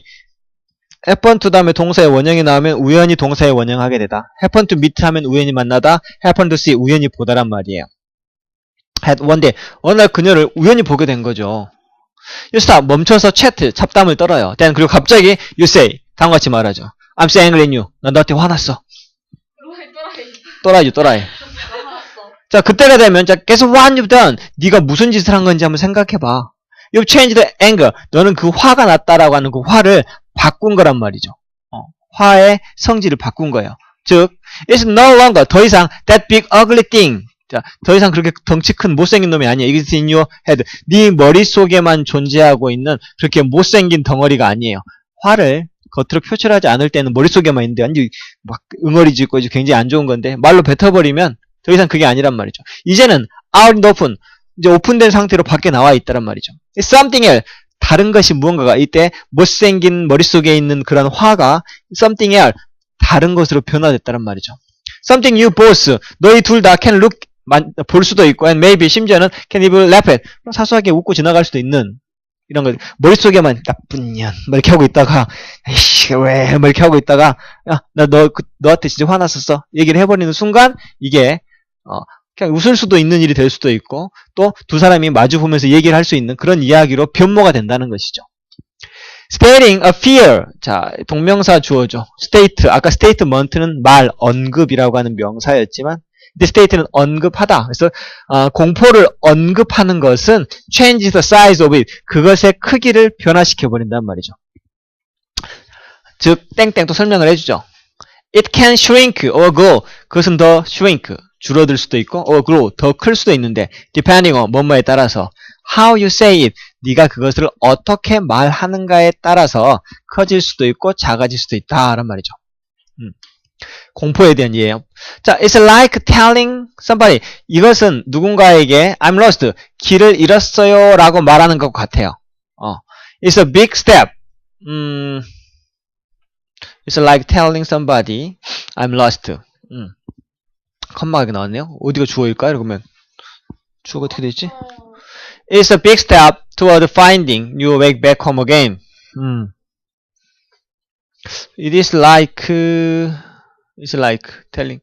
happen to 다음에 동사의 원형이 나오면 우연히 동사의 원형하게 되다. happen to meet 하면 우연히 만나다. happen to see 우연히 보다란 말이에요. had one day 어느 날 그녀를 우연히 보게 된 거죠. You stop 멈춰서 chat 잡담을 떨어요. then 그리고 갑자기 you say 다음과 같이 말하죠. I'm so angry at you. 난 너한테 화났어. 또라이. 자, 그때가 되면 자, guess what you've done? 네가 무슨 짓을 한 건지 한번 생각해봐. You've changed the anger. 너는 그 화가 났다라고 하는 그 화를 바꾼 거란 말이죠. 화의 성질을 바꾼 거예요. 즉, it's no longer 더 이상 that big ugly thing. 자, 더 이상 그렇게 덩치 큰 못생긴 놈이 아니야. It's in your head. 네 머릿속에만 존재하고 있는 그렇게 못생긴 덩어리가 아니에요. 화를 겉으로 표출하지 않을 때는 머릿속에만 있는데 완전 막 응어리 짓고 굉장히 안 좋은 건데 말로 뱉어버리면 더 이상 그게 아니란 말이죠. 이제는 out in the open. 이제 오픈된 상태로 밖에 나와 있다란 말이죠. It's something else. 다른 것이 무언가가 이때 못생긴 머릿속에 있는 그런 화가 something else. 다른 것으로 변화됐다란 말이죠. Something you both. 너희 둘 다 can look 볼 수도 있고 and maybe 심지어는 can even laugh at. 사소하게 웃고 지나갈 수도 있는 이런 거. 머릿속에만 나쁜 년 뭐 이렇게 하고 있다가 에이씨 왜 뭐 이렇게 하고 있다가 야 나 너한테 진짜 화났었어 얘기를 해버리는 순간 이게 그냥 웃을 수도 있는 일이 될 수도 있고 또 두 사람이 마주 보면서 얘기를 할 수 있는 그런 이야기로 변모가 된다는 것이죠. stating a fear. 자, 동명사 주어죠. state. 아까 statement는 말, 언급이라고 하는 명사였지만, 이제 state는 언급하다. 그래서, 공포를 언급하는 것은 change the size of it. 그것의 크기를 변화시켜버린단 말이죠. 즉, 땡땡 또 설명을 해주죠. It can shrink or grow. 그것은 더 shrink. 줄어들 수도 있고, or grow. 더 클 수도 있는데, depending on 뭐뭐에 따라서. How you say it. 네가 그것을 어떻게 말하는가에 따라서 커질 수도 있고 작아질 수도 있다 라는 말이죠. 공포에 대한 이해예요. 자, it's like telling somebody. 이것은 누군가에게 I'm lost. 길을 잃었어요 라고 말하는 것 같아요. It's a big step. It's like telling somebody I'm lost. 컴마가 나왔네요. 어디가 주어일까요? 그러면 주어가 어떻게 되지? It's a big step toward finding your way back home again. It is like telling.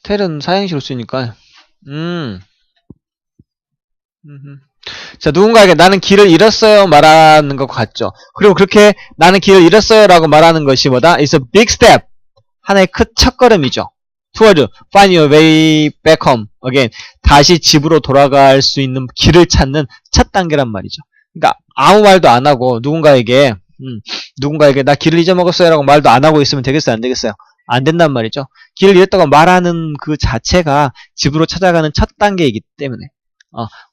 tell은 사형식으로 쓰니까. 자, 누군가에게 나는 길을 잃었어요 말하는 것 같죠. 그리고 그렇게 나는 길을 잃었어요 라고 말하는 것이 뭐다? It's a big step. 하나의 큰 첫걸음이죠. toward find your way back home again. 다시 집으로 돌아갈 수 있는 길을 찾는 첫 단계란 말이죠. 그러니까 아무 말도 안 하고 누군가에게 나 길을 잊어먹었어요 라고 말도 안 하고 있으면 되겠어요? 안 되겠어요? 안 된단 말이죠. 길을 잃었다고 말하는 그 자체가 집으로 찾아가는 첫 단계이기 때문에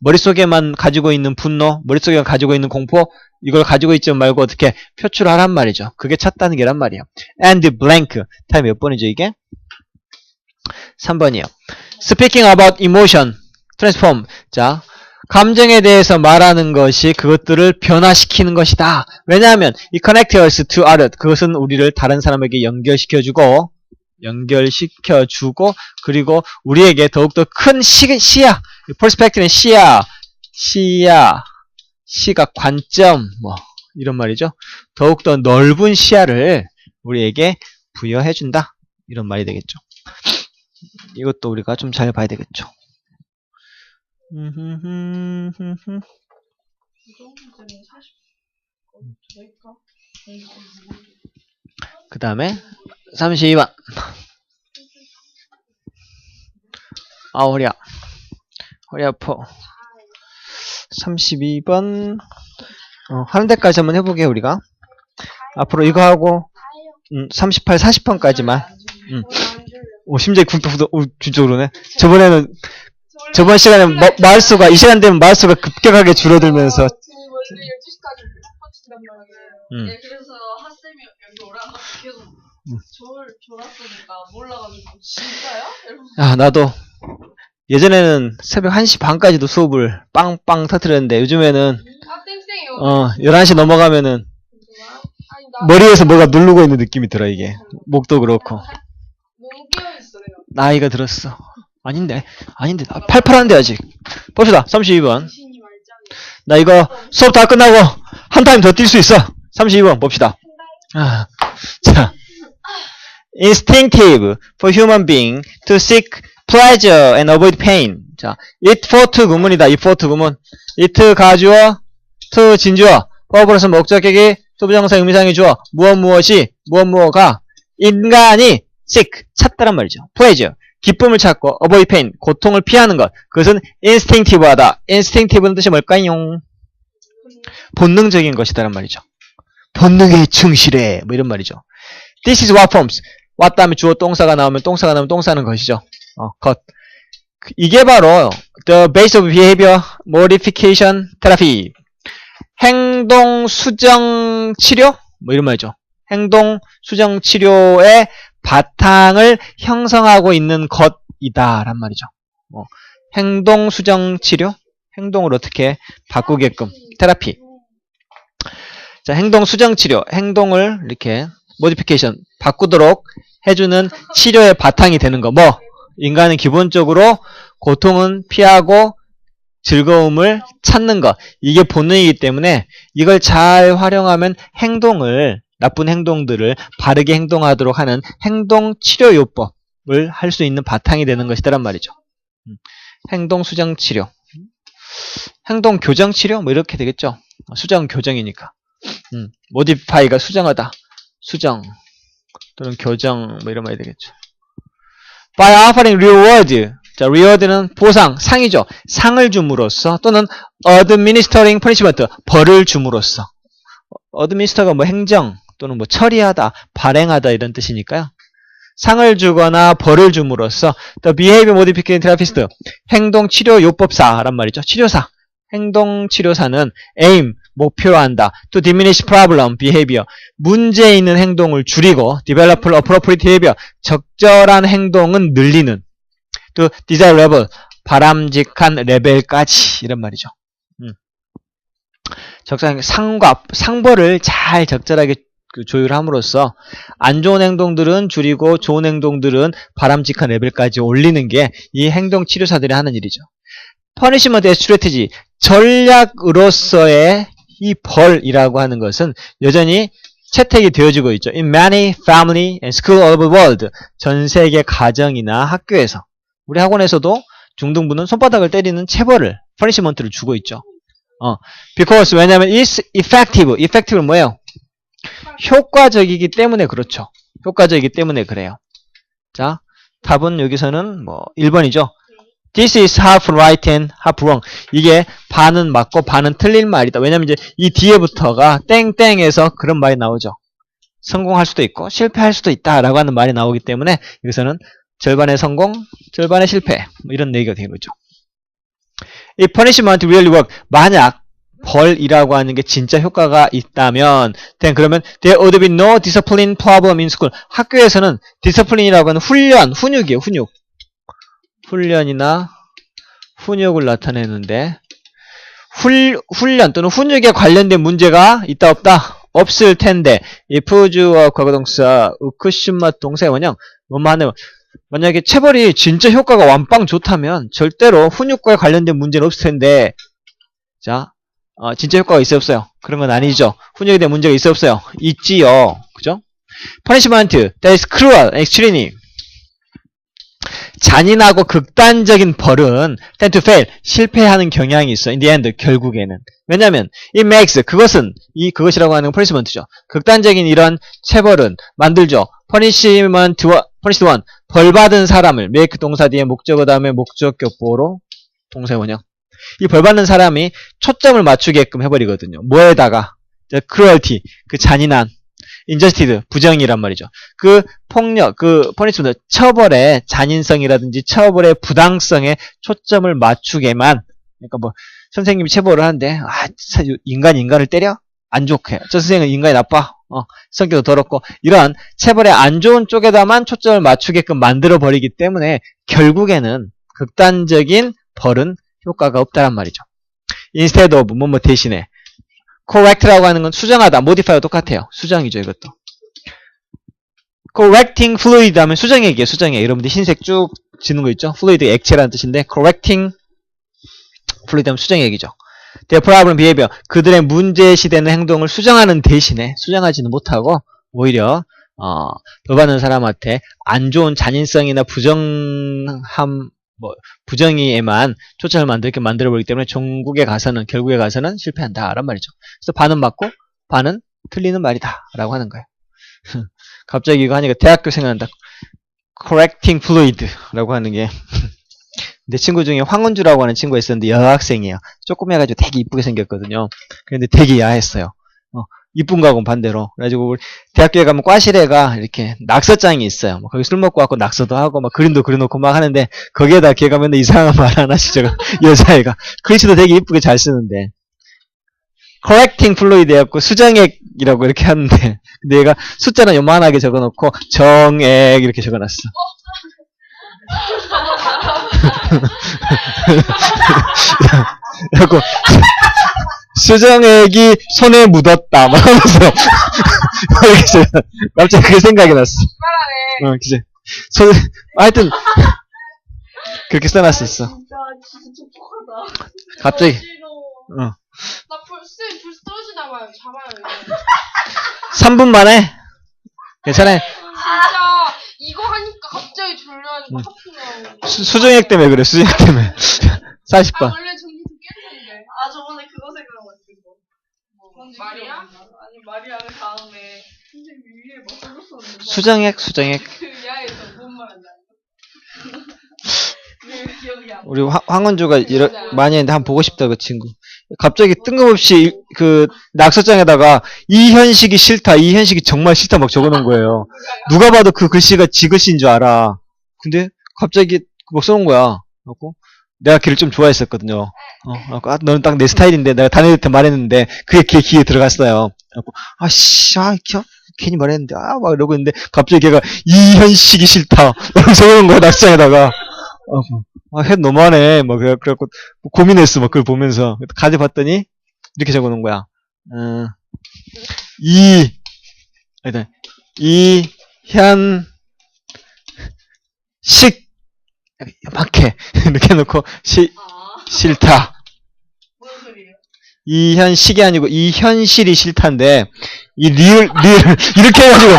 머릿속에만 가지고 있는 분노, 머릿속에만 가지고 있는 공포, 이걸 가지고 있지 말고 어떻게 표출하란 말이죠. 그게 첫 단계란 말이에요. and blank. 타임 몇 번이죠 이게? 3번이요. Speaking about emotion, transform. 자, 감정에 대해서 말하는 것이 그것들을 변화시키는 것이다. 왜냐하면 이 connect us to others. 그것은 우리를 다른 사람에게 연결시켜주고 그리고 우리에게 더욱더 큰 시야, perspective는 시각, 관점, 뭐 이런 말이죠. 더욱더 넓은 시야를 우리에게 부여해준다. 이런 말이 되겠죠. 이것도 우리가 좀 잘 봐야 되겠죠. 그 다음에 32번. 허리 아파. 32번 하는 데까지 한번 해보게 우리가. 앞으로 이거 하고 38, 40번까지만. 심장이 쿵떡쿵떡. 진짜 그러네. 저번 시간에 말수가 이 시간 되면 말수가 급격하게 줄어들면서. 지금 원래 12시까지 못 버틴단 말이에요. 네, 그래서 하쌤이 여기 오라고 계속 졸았으니까 몰라가지고 진짜요? 야, 나도 예전에는 새벽 1시 반까지도 수업을 빵빵 터뜨렸는데 요즘에는 11시 넘어가면은 머리에서 뭐가 누르고 있는 느낌이 들어. 이게 목도 그렇고. 너무 깨어있어요. 나이가 들었어. 아닌데 팔팔한데 아직. 봅시다. 32번. 나 이거 수업 다 끝나고 한 타임 더 뛸 수 있어. 32번 봅시다. 자, instinctive for human being to seek pleasure and avoid pain. 자, it for to 구문이다. it for to 구문. it 가주어, to 진주어, for로서 목적격이, to 부정사 의미상의 주어, 무엇가 인간이 seek 찾다란 말이죠. pleasure 기쁨을 찾고 avoid pain 고통을 피하는 것. 그것은 instinctive하다. instinctive는 뜻이 뭘까요? 본능적인 것이다란 말이죠. 본능에 충실해. 뭐 이런 말이죠. This is what forms. what 다음에 주어 동사가 나오면 동사는 것이죠. 것. 이게 바로 the base of behavior modification therapy. 행동 수정 치료? 뭐 이런 말이죠. 행동 수정 치료의 바탕을 형성하고 있는 것이다 란 말이죠. 행동 수정 치료? 행동을 어떻게 바꾸게끔 테라피. 자, 행동 수정 치료. 행동을 이렇게 모디피케이션 바꾸도록 해주는 치료의 바탕이 되는 거. 뭐 인간은 기본적으로 고통은 피하고 즐거움을 찾는 것. 이게 본능이기 때문에 이걸 잘 활용하면 나쁜 행동들을 바르게 행동하도록 하는 행동 치료 요법을 할 수 있는 바탕이 되는 것이란 말이죠. 행동 수정 치료. 행동 교정 치료? 뭐 이렇게 되겠죠. 수정은 교정이니까. modify가 수정하다. 수정 또는 교정 뭐 이런 말이 되겠죠. by offering reward. 자, reward는 보상, 상이죠. 상을 줌으로써 또는 administering punishment, 벌을 줌으로써. administer가 뭐 행정 또는 뭐 처리하다, 발행하다 이런 뜻이니까요. 상을 주거나 벌을 줌으로써 the behavior modification therapist, 행동 치료 요법사란 말이죠. 치료사. 행동 치료사는 aim, 목표로 한다. to diminish problem behavior, 문제 있는 행동을 줄이고 develop appropriate behavior, 적절한 행동은 늘리는. 또 desirable, 바람직한 레벨까지 이런 말이죠. 적절한 상벌을 잘 적절하게 조율함으로써 안 좋은 행동들은 줄이고 좋은 행동들은 바람직한 레벨까지 올리는 게 이 행동 치료사들이 하는 일이죠. punishment as strategy, 전략으로서의 이 벌이라고 하는 것은 여전히 채택이 되어지고 있죠. In many family and school all over the world, 전 세계 가정이나 학교에서, 우리 학원에서도 중등부는 손바닥을 때리는 체벌을, punishment를 주고 있죠. because, 왜냐면 it's effective. effective는 뭐예요? 효과적이기 때문에 그렇죠. 효과적이기 때문에 그래요. 자, 답은 여기서는 뭐 1번이죠. This is half right and half wrong. 이게 반은 맞고 반은 틀린 말이다. 왜냐면 이제 이 뒤에부터가 땡땡에서 그런 말이 나오죠. 성공할 수도 있고 실패할 수도 있다라고 하는 말이 나오기 때문에 여기서는 절반의 성공, 절반의 실패 뭐 이런 얘기가 되는 거죠. 이 punishment really work. 만약 벌이라고 하는 게 진짜 효과가 있다면 then 그러면 there would be no discipline problem in school. 학교에서는 discipline이라고 하는 훈련, 훈육이에요. 훈육. 훈련이나 훈육을 나타내는데 훈련 또는 훈육에 관련된 문제가 있다 없다? 없을 텐데 if 주어 과거동사 으크슈마 동사의 원형 뭐만 하면 만약에 체벌이 진짜 효과가 완빵 좋다면 절대로 훈육과 관련된 문제는 없을 텐데 자 진짜 효과가 있어요 없어요? 그런 건 아니죠. 훈육에 대한 문제가 있어요 없어요? 있지요. 그죠? punishment that is cruel and extreme. 잔인하고 극단적인 벌은 tend to fail, 실패하는 경향이 있어. in the end, 결국에는. 왜냐면 it makes, 그것이라고 하는 건 punishment죠. 극단적인 이런 체벌은 만들죠. punishment one, 벌받은 사람을 make 동사 뒤에 목적어 다음에 목적격보로 동사의 원형. 이 벌받는 사람이 초점을 맞추게끔 해버리거든요. 뭐에다가? cruelty, 그 잔인한. injustice, 부정이란 말이죠. 그 폭력, 그 punishment, 처벌의 잔인성이라든지 처벌의 부당성에 초점을 맞추게만, 그러니까 뭐 선생님이 체벌을 하는데 인간을 때려? 안 좋게. 저 선생님은 인간이 나빠. 성격도 더럽고 이런 체벌의 안 좋은 쪽에다만 초점을 맞추게끔 만들어 버리기 때문에 결국에는 극단적인 벌은 효과가 없다란 말이죠. instead of 뭐뭐 대신에 correct라고 하는 건 수정하다, modify와 똑같아요. 수정이죠, 이것도. correcting fluid 하면 수정액이에요, 수정액. 여러분들 흰색 쭉 지는 거 있죠? fluid 액체라는 뜻인데 correcting fluid 하면 수정액이죠. their problem behavior, 그들의 문제시되는 행동을 수정하는 대신에 수정하지는 못하고 오히려 벌받는 사람한테 안 좋은 잔인성이나 부정의에만 초점을 만들어버리기 때문에 결국에 가서는 실패한다 라는 말이죠. 그래서 반은 맞고 반은 틀리는 말이다 라고 하는 거예요. 갑자기 이거 하니까 대학교 생각난다. correcting fluid 라고 하는 게 내 친구 중에 황은주라고 하는 친구가 있었는데 여학생이에요. 조금 해가지고 되게 이쁘게 생겼거든요. 그런데 되게 야했어요. 이쁜 거하고는 반대로. 그래가지고 대학교에 가면 과실에가 이렇게 낙서장이 있어요. 거기 술 먹고 왔고 낙서도 하고 막 그림도 그려놓고 막 하는데 거기에다 걔가 맨날 이상한 말 하나씩 여자애가 글씨도 되게 이쁘게 잘 쓰는데 correcting fluid 해갖고 수정액이라고 이렇게 하는데 근데 얘가 숫자는 요만하게 적어놓고 정액 이렇게 적어놨어. 그래갖고 수정액이 손에 묻었다 막 하면서 갑자기 그게 생각이 났어. 그치. 하여튼 그렇게 써놨었어. 진짜 똑똑하다. 갑자기 나 불 떨어지나봐요. 잡아요. 3분 만에 괜찮아요. 진짜 이거 하니까 갑자기 졸려가지고 하품하고. 수정액 때문에 그래. 수정액 때문에 40번. 원래 정신 좀 깼는데. 저번에 그거 생각나가지고. 말이야? 아니 마리아는 다음에 선생님 위에 뭐 써줬었는데 수정액. 그 야에서 뭔 말한다. 왜 기억이 안 나? 우리 황은주가 많이 했는데 한번 보고 싶다, 그 친구. 갑자기 뜬금없이 그 낙서장에다가 이 현식이 싫다, 이 현식이 정말 싫다 막 적어놓은 거예요. 누가 봐도 그 글씨가 지 글씨인 줄 알아. 근데 갑자기 그거 써놓은 거야. 그래갖고 내가 걔를 좀 좋아했었거든요. 아, 너는 딱 내 스타일인데 내가 다니한테 말했는데 그게 걔 귀에 들어갔어요. 그래갖고 괜히 말했는데 막 이러고 있는데 갑자기 걔가 이 현식이 싫다 이러고 적어놓은 거야, 낙서장에다가. 해 너무하네. 막 그래갖고 고민했어. 막 그걸 보면서 가지 봤더니 이렇게 적어놓은 거야. 일단 이현식 막해 이렇게 해놓고 싫다. 무슨 소리예요? 이현식이 아니고 이현실이 싫다인데 이 리을 이렇게 해가지고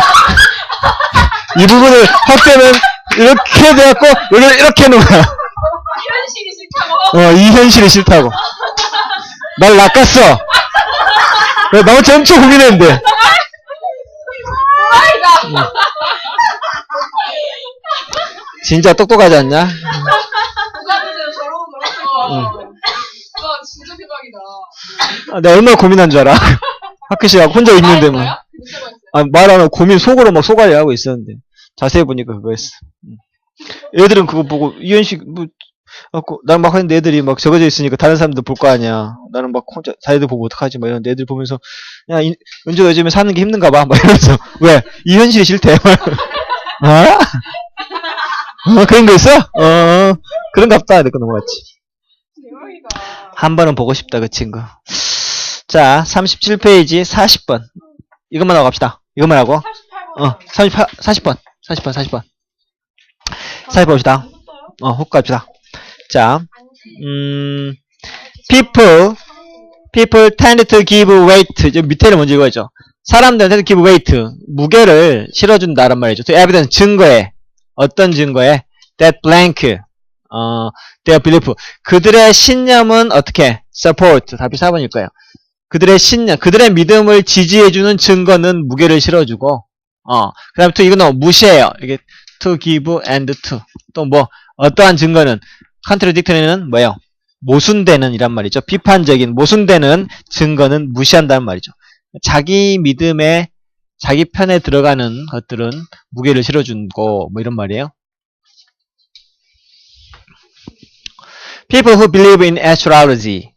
이 부분을 확대는 이렇게 돼갖고 여기를 이렇게 해놓은 거야. 현실이 싫다고? 이 현실이 싫다고. 날 낚았어. 나머지 엄청 고민했는데. 진짜 똑똑하지 않냐? 누가 보세요 저러고 놀았어. 와 진짜 대박이다. 내가 얼마나 고민한 줄 알아? 학교시간 혼자 있는데 뭐. 말 안 하고 고민 속으로 막 소갈이 하고 있었는데. 자세히 보니까 그거였어. 애들은 그거 보고 이현식 나는 막 하는데 애들이 막 적어져 있으니까 다른 사람들 볼 거 아니야. 나는 막 혼자 자기들 보고 어떡하지 막 이러는데 애들 보면서 야 은주가 요즘에 사는 게 힘든가 봐 막 이러면서 왜? 이 현실이 싫대. 그런 거 있어? 그런갑다. 이렇게 넘어갔지. 대박이다. 한 번은 보고 싶다 그 친구. 자 37페이지 40번 이것만 하고 갑시다. 이것만 하고 38번. 40번 40번 봅시다. 훅 갑시다. 자 people tend to give weight. 저 밑에를 먼저 읽어야죠. 사람들은 tend to give weight. 무게를 실어준다란 말이죠. to evidence. 증거에. 어떤 증거에? that blank. their belief. 그들의 신념은 어떻게? support. 답이 4번일 거예요. 그들의 신념, 그들의 믿음을 지지해주는 증거는 무게를 실어주고, 그 다음에 to 이거는 무시해요. 이게 to give and to. 또 뭐, 어떠한 증거는, contradictory는 뭐예요? 모순되는 이란 말이죠. 비판적인, 모순되는 증거는 무시한다는 말이죠. 자기 믿음에, 자기 편에 들어가는 것들은 무게를 실어주고, 뭐 이런 말이에요. People who believe in astrology.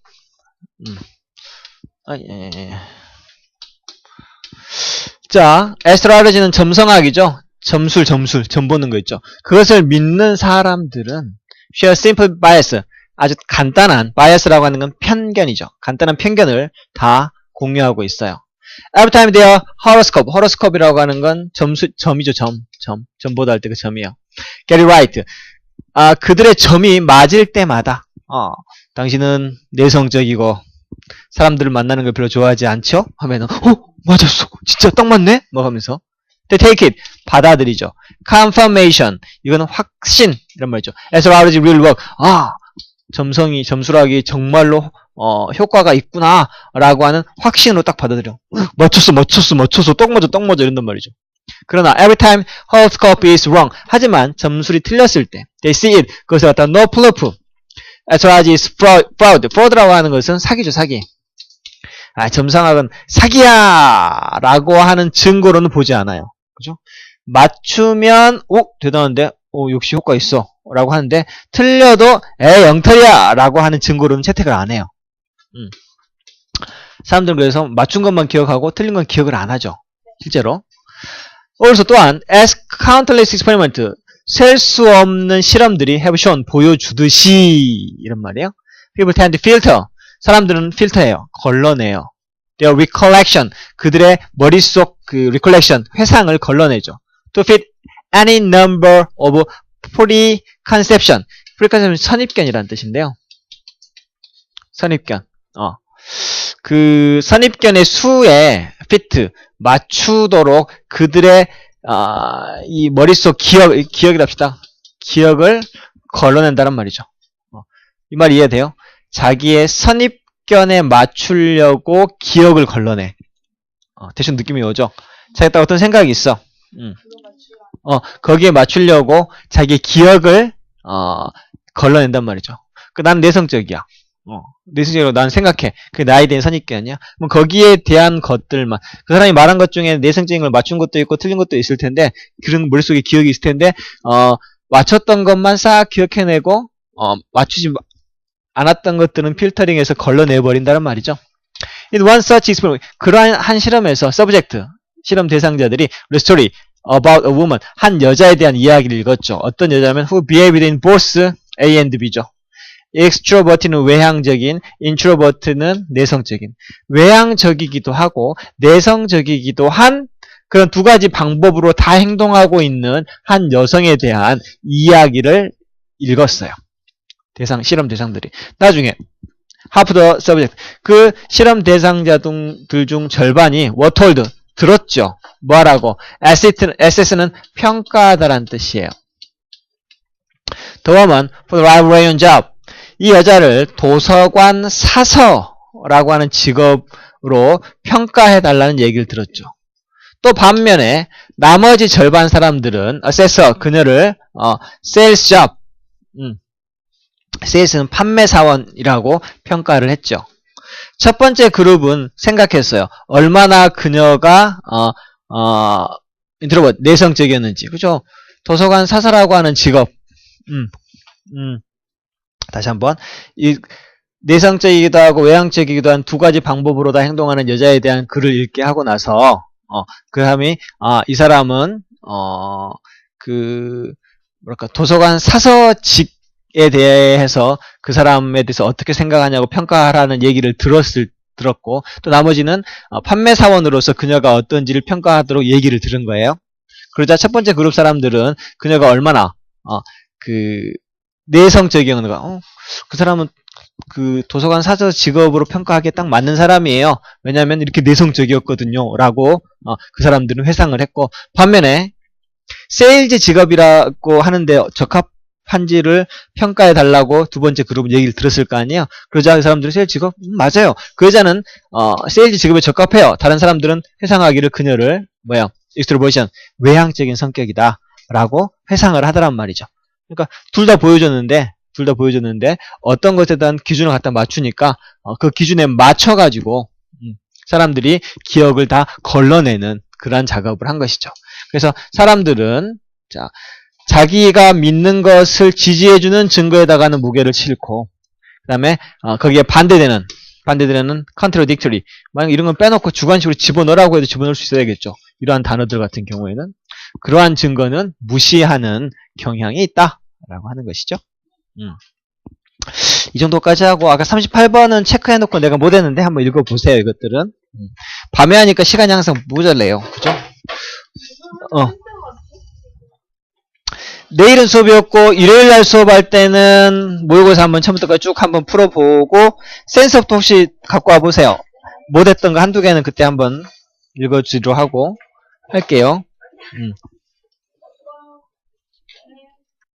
자, astrology는 점성학이죠. 점 보는 거 있죠. 그것을 믿는 사람들은 share simple bias. 아주 간단한 bias라고 하는 건 편견이죠. 간단한 편견을 다 공유하고 있어요. Every time their horoscope. horoscope이라고 하는 건 점이죠. 점보다 할 때 그 점이에요. Get it right. 그들의 점이 맞을 때마다 당신은 내성적이고 사람들을 만나는 걸 별로 좋아하지 않죠? 하면은 맞았어. 진짜 딱 맞네? 뭐 하면서 They take it. 받아들이죠. Confirmation. 이거는 확신 이런 말이죠. Astrology will work. 점수락이 정말로 효과가 있구나 라고 하는 확신으로 딱 받아들여. 맞췄어. 딱 맞아 이런단 말이죠. 그러나 every time horoscope is wrong. 하지만 점술이 틀렸을 때 they see it. 그것을 갖다 no proof. Astrology is fraud. fraud라고 하는 것은 사기죠. 사기. 점상학은 사기야 라고 하는 증거로는 보지 않아요. 그죠? 맞추면 대단한데 역시 효과 있어 라고 하는데 틀려도 영털이야 라고 하는 증거로는 채택을 안 해요. 사람들은 그래서 맞춘 것만 기억하고 틀린 건 기억을 안 하죠. 실제로. also 또한 as countless experiment 셀 수 없는 실험들이 have shown 보여주듯이 이런 말이에요. people tend to filter 사람들은 필터해요. 걸러내요. their recollection 그들의 머릿속 그 recollection 회상을 걸러내죠. to fit any number of preconception preconception 선입견이라는 뜻인데요. 선입견 그 선입견의 수에 fit 맞추도록 그들의 이 머릿속 기억이랍시다. 기억을 걸러낸다는 말이죠. 이 말 이해돼요? 자기의 선입견에 맞추려고 기억을 걸러내. 대충 느낌이 오죠? 자기가 딱 어떤 생각이 있어. 거기에 맞추려고 자기의 기억을 걸러낸단 말이죠. 난 내성적이야. 내성적으로 난 생각해. 그게 나에 대한 선입견이야. 뭐 거기에 대한 것들만, 그 사람이 말한 것 중에 내성적인 걸 맞춘 것도 있고 틀린 것도 있을 텐데, 그런 머릿속에 기억이 있을 텐데, 맞췄던 것만 싹 기억해내고, 맞추지 않았던 것들은 필터링해서 걸러내버린다는 말이죠. In one such experiment, 그러한 한 실험에서 subject, 실험 대상자들이 the story about a woman, 한 여자에 대한 이야기를 읽었죠. 어떤 여자면 who behaved in both A and B죠. extrovert는 외향적인, introvert는 내성적인. 외향적이기도 하고 내성적이기도 한 그런 두 가지 방법으로 다 행동하고 있는 한 여성에 대한 이야기를 읽었어요. 실험 대상들이. 나중에 half the subject, 그 실험 대상자들 중 절반이 were told, 들었죠. 뭐라고? assess는 평가하다라는 뜻이에요. The woman for the librarian job, 이 여자를 도서관 사서라고 하는 직업으로 평가해달라는 얘기를 들었죠. 또 반면에 나머지 절반 사람들은 assessor, 그녀를 sales job, sales는 판매사원이라고 평가를 했죠. 첫 번째 그룹은 생각했어요. 얼마나 그녀가 introvert, 내성적이었는지. 그죠? 도서관 사서라고 하는 직업. 다시 한번. 이 내성적이기도 하고 외향적이기도 한 두 가지 방법으로 다 행동하는 여자에 대한 글을 읽게 하고 나서 그 사람이 이 사람은 도서관 사서직에 대해서 그 사람에 대해서 어떻게 생각하냐고 평가하라는 얘기를 들었고, 또 나머지는 판매사원으로서 그녀가 어떤지를 평가하도록 얘기를 들은 거예요. 그러자 첫 번째 그룹 사람들은 그녀가 얼마나 내성적이었는가. 그 사람은 그 도서관 사서 직업으로 평가하기에 딱 맞는 사람이에요. 왜냐하면 이렇게 내성적이었거든요. 라고 그 사람들은 회상을 했고, 반면에 세일즈 직업이라고 하는데 적합한지를 평가해달라고 두 번째 그룹은 얘기를 들었을 거 아니에요. 그러자 그 사람들은 세일즈 직업? 맞아요. 그 여자는 세일즈 직업에 적합해요. 다른 사람들은 회상하기를 그녀를 extroversion, 외향적인 성격이다 라고 회상을 하더란 말이죠. 그러니까 둘 다 보여줬는데 어떤 것에 대한 기준을 갖다 맞추니까 그 기준에 맞춰가지고 사람들이 기억을 다 걸러내는 그러한 작업을 한 것이죠. 그래서 사람들은 자기가 믿는 것을 지지해주는 증거에다가는 무게를 싣고, 그 다음에 거기에 반대되는 contradictory, 만약 이런 건 빼놓고 주관식으로 집어넣으라고 해도 집어넣을 수 있어야겠죠. 이러한 단어들 같은 경우에는 그러한 증거는 무시하는 경향이 있다라고 하는 것이죠. 이 정도까지 하고, 아까 38번은 체크해놓고 내가 못했는데 한번 읽어보세요. 이것들은 밤에 하니까 시간이 항상 모자래요. 그죠? 내일은 수업이었고, 일요일날 수업할 때는 모의고사 한번 처음부터까지 쭉 한번 풀어보고, 센서부터 혹시 갖고 와보세요. 못했던 거 한두 개는 그때 한번 읽어주기로 하고 할게요.